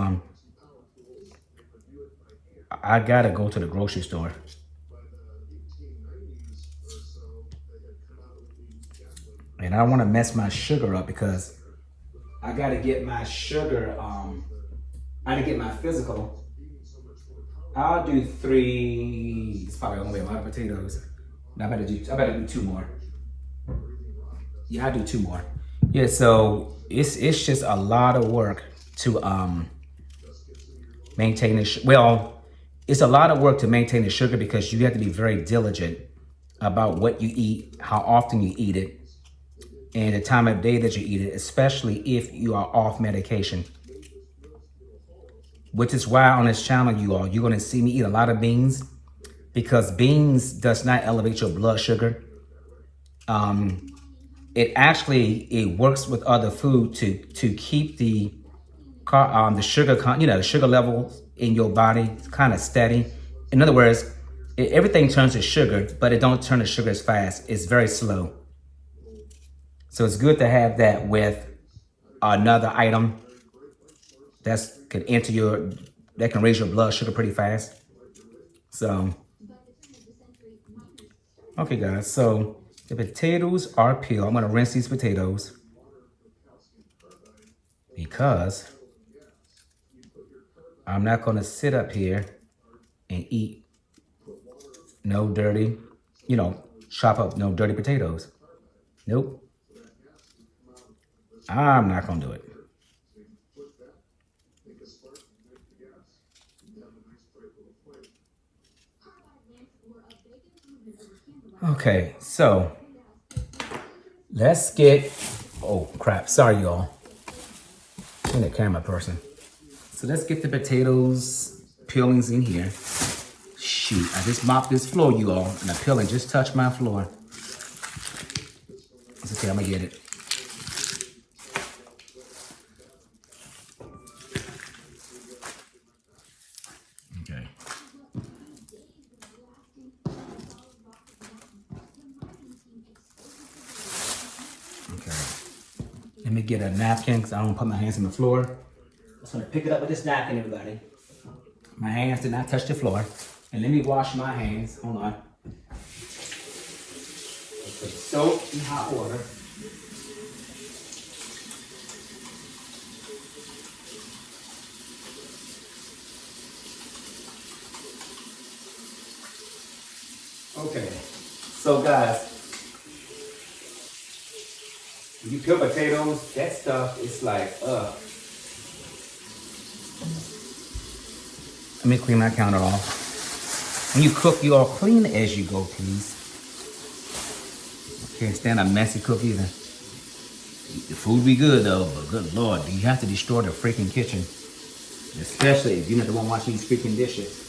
I gotta go to the grocery store. And I don't wanna mess my sugar up because I gotta get my sugar, I gotta get my physical. I'll do 3. It's probably gonna be a lot of potatoes. I better do 2 more. Yeah, I'll do 2 more. Yeah, so it's just a lot of work to maintain this. Well, it's a lot of work to maintain the sugar because you have to be very diligent about what you eat, how often you eat it, and the time of day that you eat it, especially if you are off medication. Which is why on this channel, you're going to see me eat a lot of beans because beans does not elevate your blood sugar. It works with other food to keep the sugar the sugar level in your body kind of steady. In other words, everything turns to sugar, but it don't turn to sugar as fast. It's very slow. So it's good to have that with another item that can raise your blood sugar pretty fast. So, okay guys, so the potatoes are peeled. I'm gonna rinse these potatoes. because I'm not gonna sit up here and eat no dirty, chop up no dirty potatoes. Nope, I'm not gonna do it. Okay, so let's get, oh crap, sorry y'all. I'm the camera person. So let's get the potatoes peelings in here. Shoot, I just mopped this floor, you all, and the peeling just touched my floor. It's okay, I'm gonna get it. Okay. Okay. Let me get a napkin because I don't put my hands on the floor. I'm just gonna pick it up with this napkin, everybody. My hands did not touch the floor. And let me wash my hands. Hold on. Put soap and hot water. Okay. So guys, when you peel potatoes, that stuff is like, Let me clean my counter off. When you cook, you all clean as you go, please. Can't stand a messy cook either. The food be good though, but good Lord, you have to destroy the freaking kitchen. Especially if you're not the one washing these freaking dishes.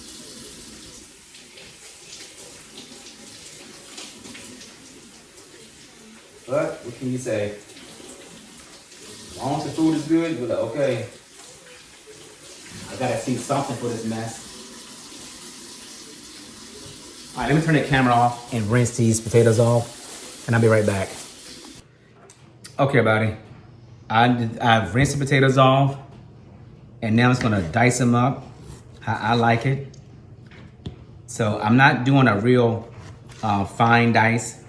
But what can you say? As long as the food is good, you're like, okay, I gotta see something for this mess. All right, let me turn the camera off and rinse these potatoes off, and I'll be right back. Okay, everybody, I've rinsed the potatoes off, and now I'm just gonna dice them up how I like it. So I'm not doing a real fine dice.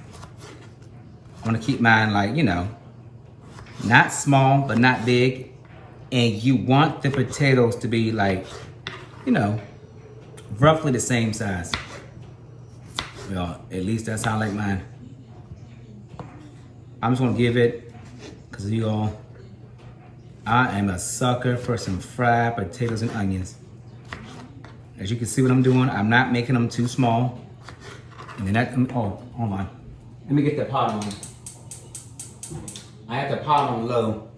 I'm gonna keep mine like, not small, but not big. And you want the potatoes to be like, roughly the same size. Well, at least that's how I like mine. I'm just gonna give it, because you all, I am a sucker for some fried potatoes and onions. As you can see what I'm doing, I'm not making them too small. And then oh, hold on. Let me get the pot on. I have the pot on low,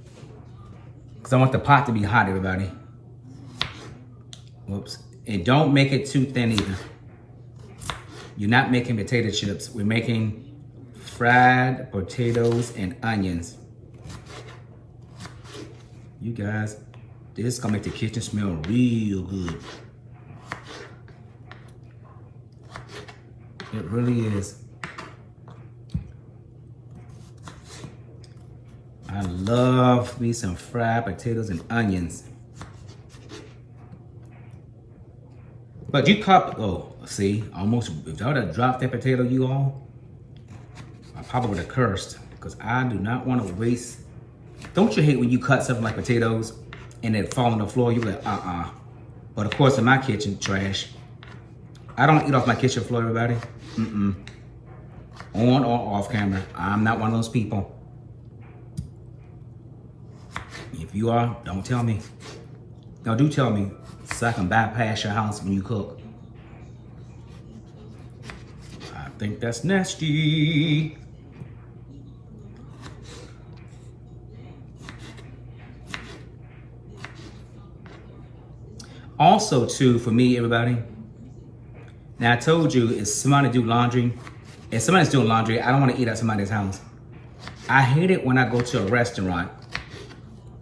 because I want the pot to be hot, everybody. Whoops. And don't make it too thin either. You're not making potato chips. We're making fried potatoes and onions. You guys, this is gonna make the kitchen smell real good. It really is. I love me some fried potatoes and onions. But you see, almost, if I would have dropped that potato, you all, I probably would have cursed, because I do not want to waste. Don't you hate when you cut something like potatoes and it fall on the floor? You're like, But of course, in my kitchen, trash. I don't eat off my kitchen floor, everybody. On or off camera. I'm not one of those people. If you are, don't tell me. Now do tell me, so I can bypass your house when you cook. I think that's nasty. Also too, for me, everybody, now I told you, if somebody's doing laundry, I don't want to eat at somebody's house. I hate it when I go to a restaurant.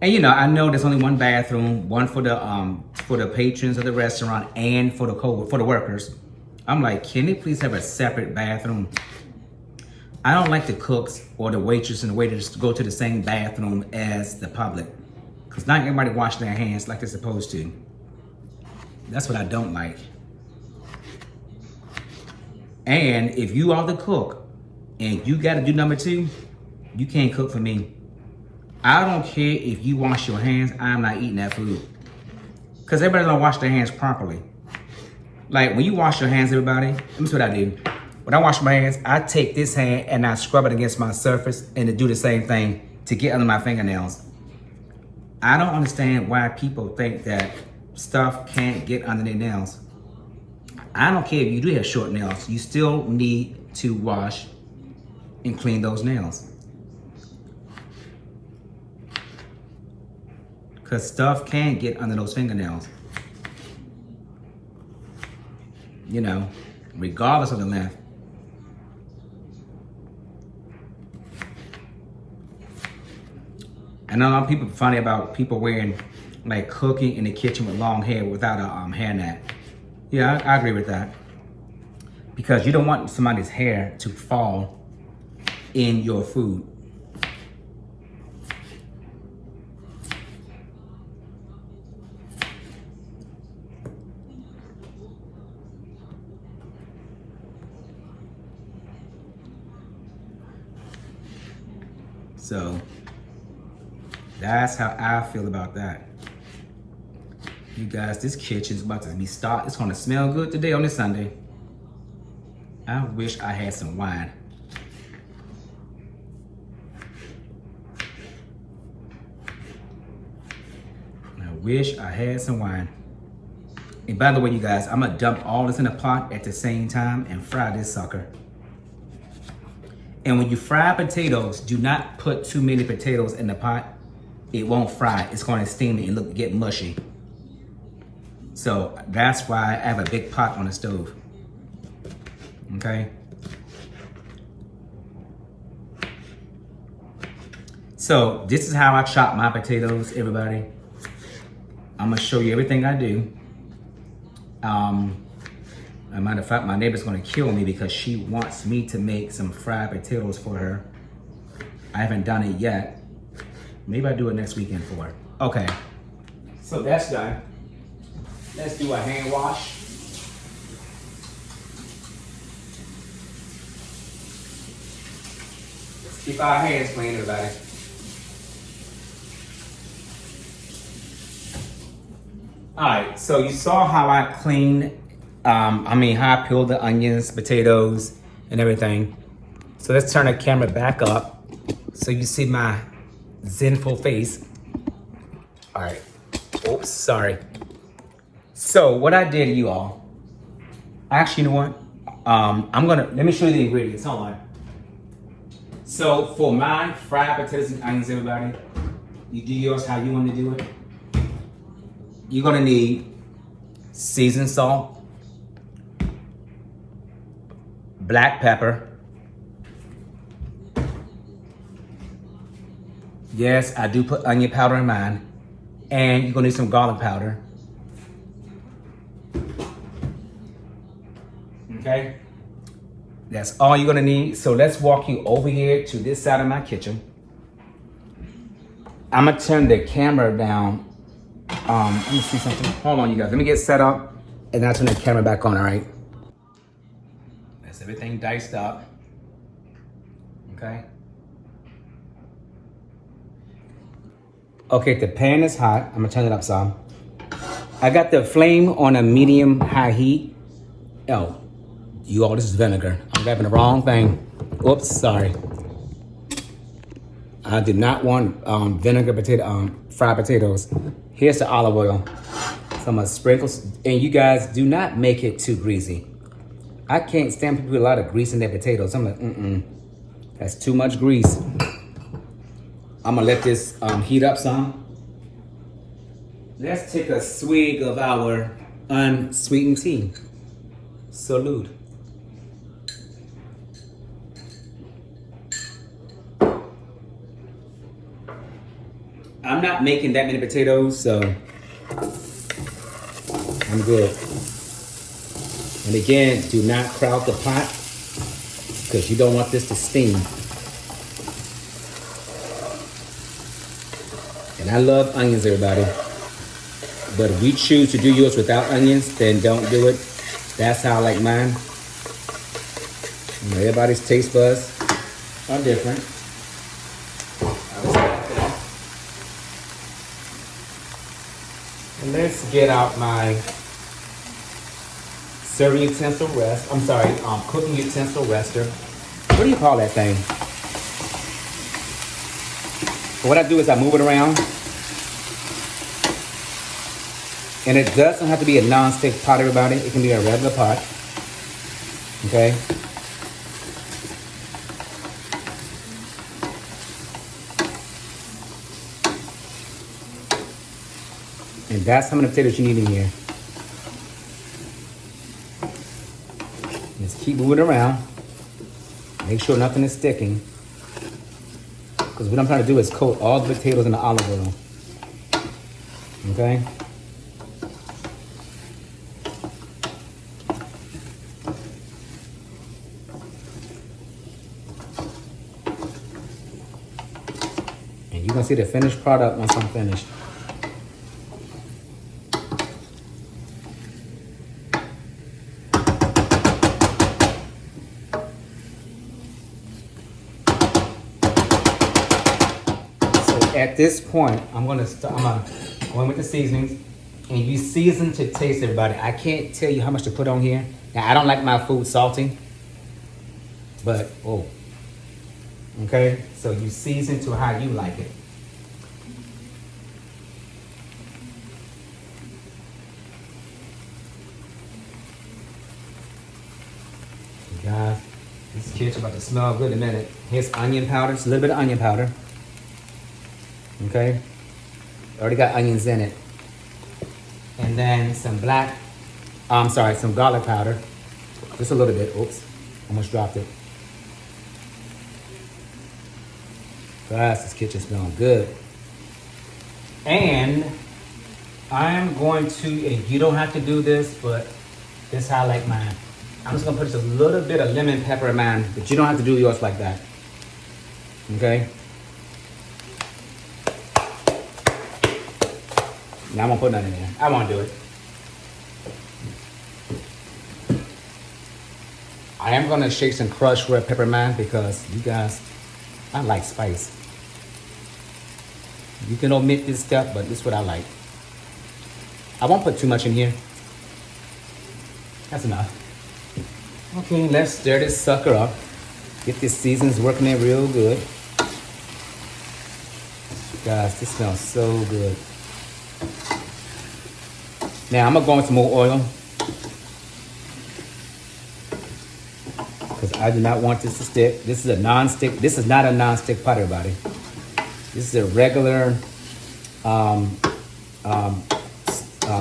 And I know there's only one bathroom, one for the patrons of the restaurant and for the workers. I'm like, can they please have a separate bathroom? I don't like the cooks or the waitress and the waiters to go to the same bathroom as the public, because not everybody wash their hands like they're supposed to. That's what I don't like. And if you are the cook and you got to do number two, you can't cook for me. I don't care if you wash your hands, I'm not eating that food. Because everybody don't wash their hands properly. Like when you wash your hands, everybody, let me see what I do. When I wash my hands, I take this hand and I scrub it against my surface and to do the same thing to get under my fingernails. I don't understand why people think that stuff can't get under their nails. I don't care if you do have short nails, you still need to wash and clean those nails. Because stuff can get under those fingernails. You know, regardless of the length. I know a lot of people funny about people wearing, like, cooking in the kitchen with long hair without a hairnet. Yeah, I agree with that. Because you don't want somebody's hair to fall in your food. So that's how I feel about that. You guys, this kitchen's about to be stocked. It's gonna smell good today on this Sunday. I wish I had some wine. I wish I had some wine. And by the way, you guys, I'm gonna dump all this in a pot at the same time and fry this sucker. And when you fry potatoes, do not put too many potatoes in the pot. It won't fry. It's going to steam it and get mushy. So that's why I have a big pot on the stove. Okay? So this is how I chop my potatoes, everybody. I'm gonna show you everything I do. As a matter of fact, my neighbor's gonna kill me because she wants me to make some fried potatoes for her. I haven't done it yet. Maybe I'll do it next weekend for her. Okay, so that's done. Let's do a hand wash. Let's keep our hands clean, everybody. All right, so you saw how I cleaned how I peeled the onions, potatoes, and everything. So let's turn the camera back up so you see my zenful face. All right. Oops, sorry. So what I did, you all, actually, you know what? Let me show you the ingredients. Hold on. So for my fried potatoes and onions, everybody, you do yours how you want to do it. You're gonna need seasoned salt, black pepper. Yes, I do put onion powder in mine. And you're gonna need some garlic powder. Okay? That's all you're gonna need. So let's walk you over here to this side of my kitchen. I'm gonna turn the camera down. Let me see something. Hold on, you guys. Let me get set up and I'll turn the camera back on, all right? That's everything diced up. Okay? Okay, the pan is hot. I'm gonna turn it up some. I got the flame on a medium high heat. Oh, you all, this is vinegar. I'm grabbing the wrong thing. Oops, sorry. I did not want vinegar fried potatoes. Here's the olive oil. So I'm gonna sprinkle, and you guys do not make it too greasy. I can't stand people with a lot of grease in their potatoes. I'm like, that's too much grease. I'm gonna let this heat up some. Let's take a swig of our unsweetened tea. Salute. I'm not making that many potatoes, so I'm good. And again, do not crowd the pot because you don't want this to steam. And I love onions, everybody. But if we choose to do yours without onions, then don't do it. That's how I like mine. Everybody's taste buds are different. I respect that. Let's get out my serving utensil rest. I'm sorry, cooking utensil rester. What do you call that thing? So what I do is I move it around. And it doesn't have to be a non-stick pot, everybody. It can be a regular pot. Okay? And that's how many potatoes you need in here. Just keep moving around. Make sure nothing is sticking. Because what I'm trying to do is coat all the potatoes in the olive oil. Okay? And you're going to see the finished product once I'm finished. At this point, I'm gonna go in with the seasonings, and you season to taste, everybody. I can't tell you how much to put on here. Now, I don't like my food salty, but okay. So you season to how you like it. Guys, this kitchen about to smell good in a minute. Here's onion powder. It's a little bit of onion powder. Okay, already got onions in it. And then some some garlic powder. Just a little bit. Oops, almost dropped it. Guys, this kitchen smells good. And I'm going to, and you don't have to do this, but this is how I like mine. I'm just gonna put just a little bit of lemon pepper in mine, but you don't have to do yours like that. Okay? Now I'm gonna put nothing in there. I won't do it. I am gonna shake some crushed red pepper in mine because you guys, I like spice. You can omit this stuff, but this is what I like. I won't put too much in here. That's enough. Okay, let's stir this sucker up. Get this seasonings working in real good. Guys, this smells so good. Now I'm gonna go into some more oil because I do not want this to stick. This is a non-stick. This is not a non-stick pot, everybody. This is a regular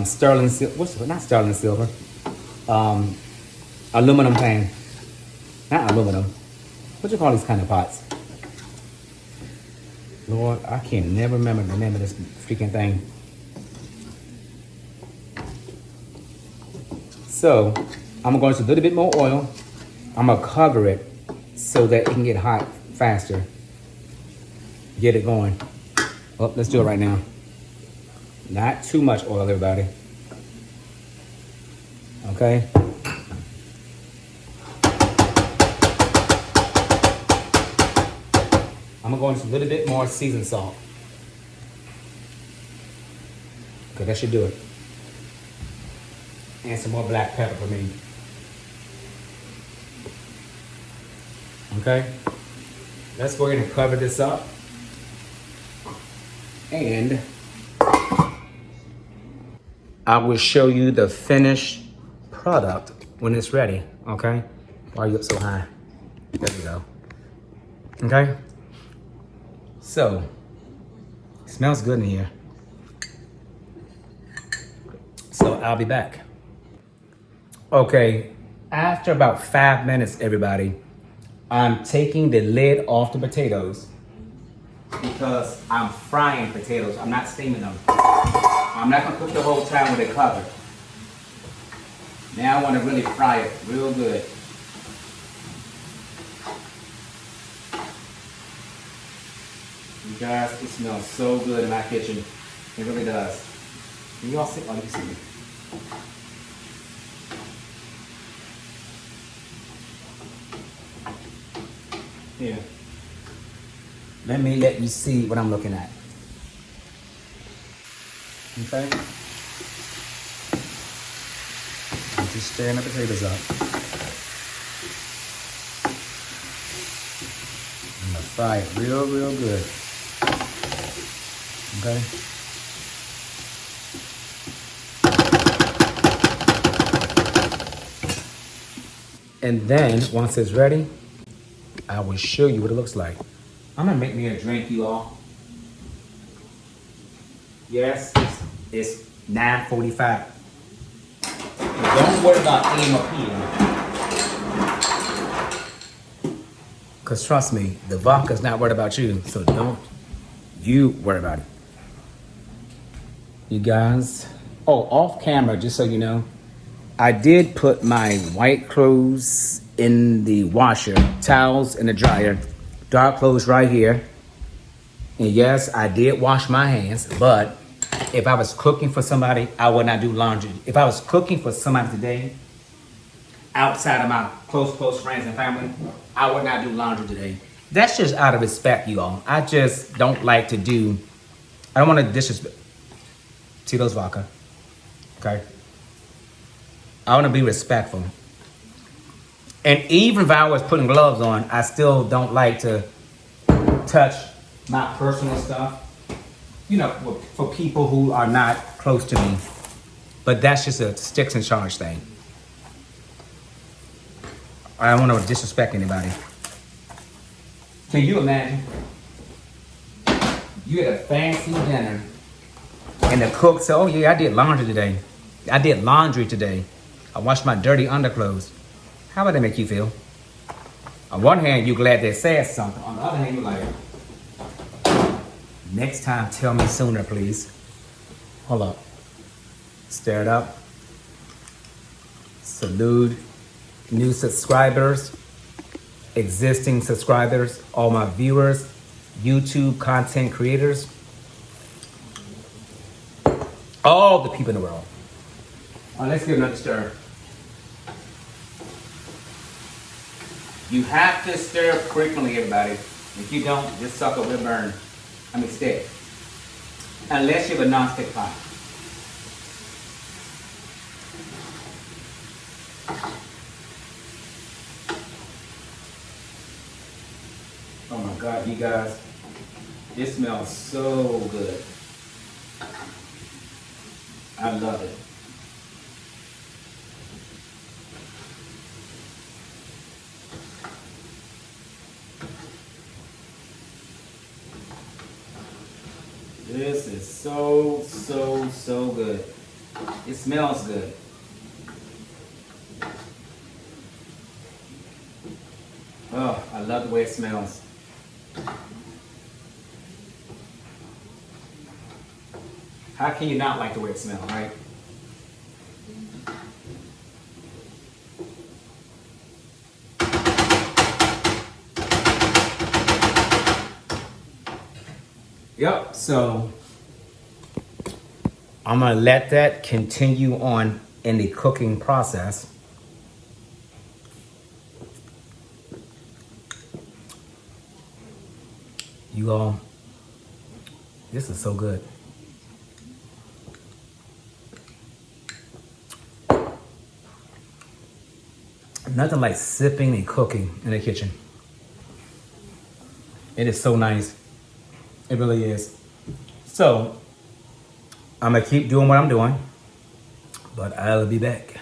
sterling silver. Not sterling silver. Aluminum pan. Not aluminum. What do you call these kind of pots? Lord, I can never remember the name of this freaking thing. So, I'm going to use a little bit more oil. I'm going to cover it so that it can get hot faster. Get it going. Oh, let's do it right now. Not too much oil, everybody. Okay? I'm going to go into a little bit more seasoned salt. Okay, that should do it. And some more black pepper for me. Okay? Let's go ahead and cover this up. And I will show you the finished product when it's ready. Okay? Why are you up so high? There we go. Okay? So, it smells good in here. So I'll be back. Okay, after about 5 minutes, everybody, I'm taking the lid off the potatoes because I'm frying potatoes. I'm not steaming them. I'm not gonna cook the whole time with it covered. Now I wanna really fry it real good. You guys, it smells so good in my kitchen. It really does. Can you all see? Oh, you can see me. Here. Let you see what I'm looking at. Okay? Just stirring the potatoes up. I'm gonna fry it real, real good. Okay. And then once it's ready, I will show you what it looks like. I'm gonna make me a drink, you all. Yes, it's 9:45. Don't worry about AM or PM. Cause trust me, the vodka's not worried about you, so don't you worry about it. You guys, oh, off camera, just so you know, I did put my white clothes in the washer, towels in the dryer, dark clothes right here. And yes, I did wash my hands, but if I was cooking for somebody, I would not do laundry. If I was cooking for somebody today, outside of my close friends and family, I would not do laundry today. That's just out of respect, you all. I just don't like to do, I don't want to disrespect. Tito's vodka, okay? I want to be respectful. And even if I was putting gloves on, I still don't like to touch my personal stuff, you know, for people who are not close to me. But that's just a sticks and charge thing. I don't want to disrespect anybody. Can you imagine? You had a fancy dinner and the cook said, oh yeah, I did laundry today. I did laundry today. I washed my dirty underclothes. How would that make you feel? On one hand, you're glad they said something. On the other hand, you're like, next time, tell me sooner, please. Hold up. Stir it up. Salute new subscribers, existing subscribers, all my viewers, YouTube content creators, all the people in the world. All right, let's give another stir. You have to stir frequently, everybody. If you don't, this sucker will burn. I mean, stick. Unless you have a non-stick pot. Oh my God, you guys. This smells so good. I love it. This is so good. It smells good. Oh, I love the way it smells. How can you not like the way it smells, right? Yep, so I'm gonna let that continue on in the cooking process. You all, this is so good. Nothing like sipping and cooking in the kitchen. It is so nice. It really is. So, I'm gonna keep doing what I'm doing, but I'll be back.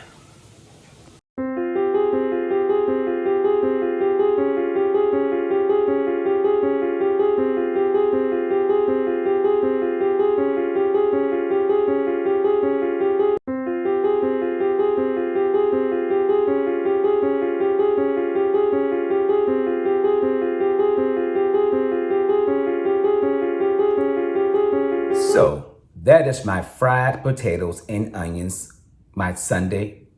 So that is my fried potatoes and onions, my Sunday,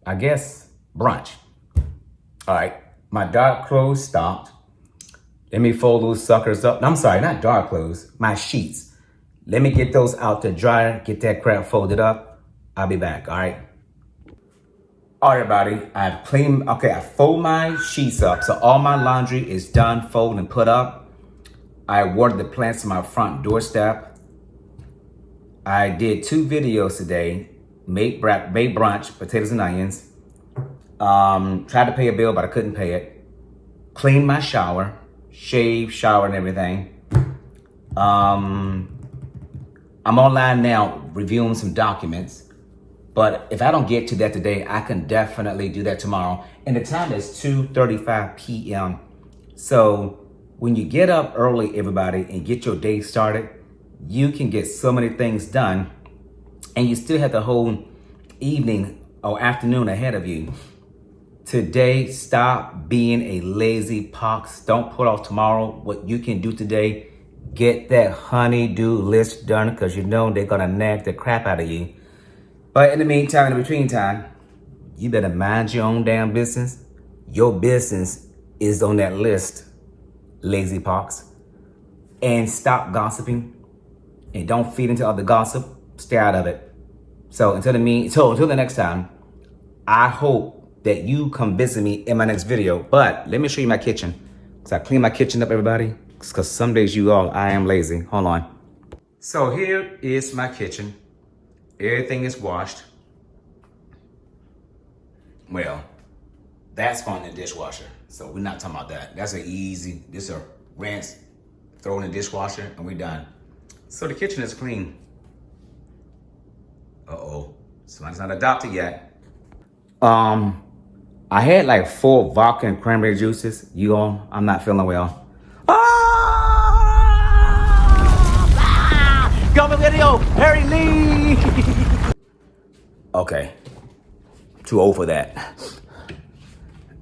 I guess, brunch. All right, my dark clothes stopped. Let me fold those suckers up. I'm sorry, not dark clothes, my sheets. Let me get those out the dryer, get that crap folded up. I'll be back, all right? All right, everybody, I've cleaned, okay, I fold my sheets up, so all my laundry is done, folded and put up. I watered the plants on my front doorstep. I did 2 videos today. made brunch, potatoes and onions. Tried to pay a bill, but I couldn't pay it. Cleaned my shower, shaved, shower, and everything. I'm online now reviewing some documents. But if I don't get to that today, I can definitely do that tomorrow. And the time is 2:35 p.m. So when you get up early, everybody, and get your day started, you can get so many things done. And you still have the whole evening or afternoon ahead of you. Today, stop being a lazy pox. Don't put off tomorrow what you can do today. Get that honey-do list done because you know they're going to nag the crap out of you. But in the meantime, in the between time, you better mind your own damn business. Your business is on that list, lazy pox. And stop gossiping. And don't feed into other gossip. Stay out of it. So until the next time, I hope that you come visit me in my next video. But let me show you my kitchen. So I clean my kitchen up, everybody. Because some days I am lazy. Hold on. So here is my kitchen. Everything is washed. Well, that's going in the dishwasher. So we're not talking about that. That's an easy, this is a rinse, throw in the dishwasher, and we're done. So the kitchen is clean. Uh-oh, somebody's not adopted yet. I had like 4 vodka and cranberry juices. I'm not feeling well. Go the video, Harry Lee. Okay, too old for that.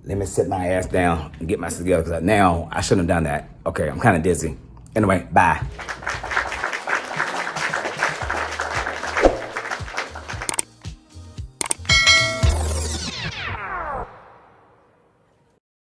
Let me sit my ass down and get myself together because now I shouldn't have done that. Okay, I'm kind of dizzy. Anyway, bye.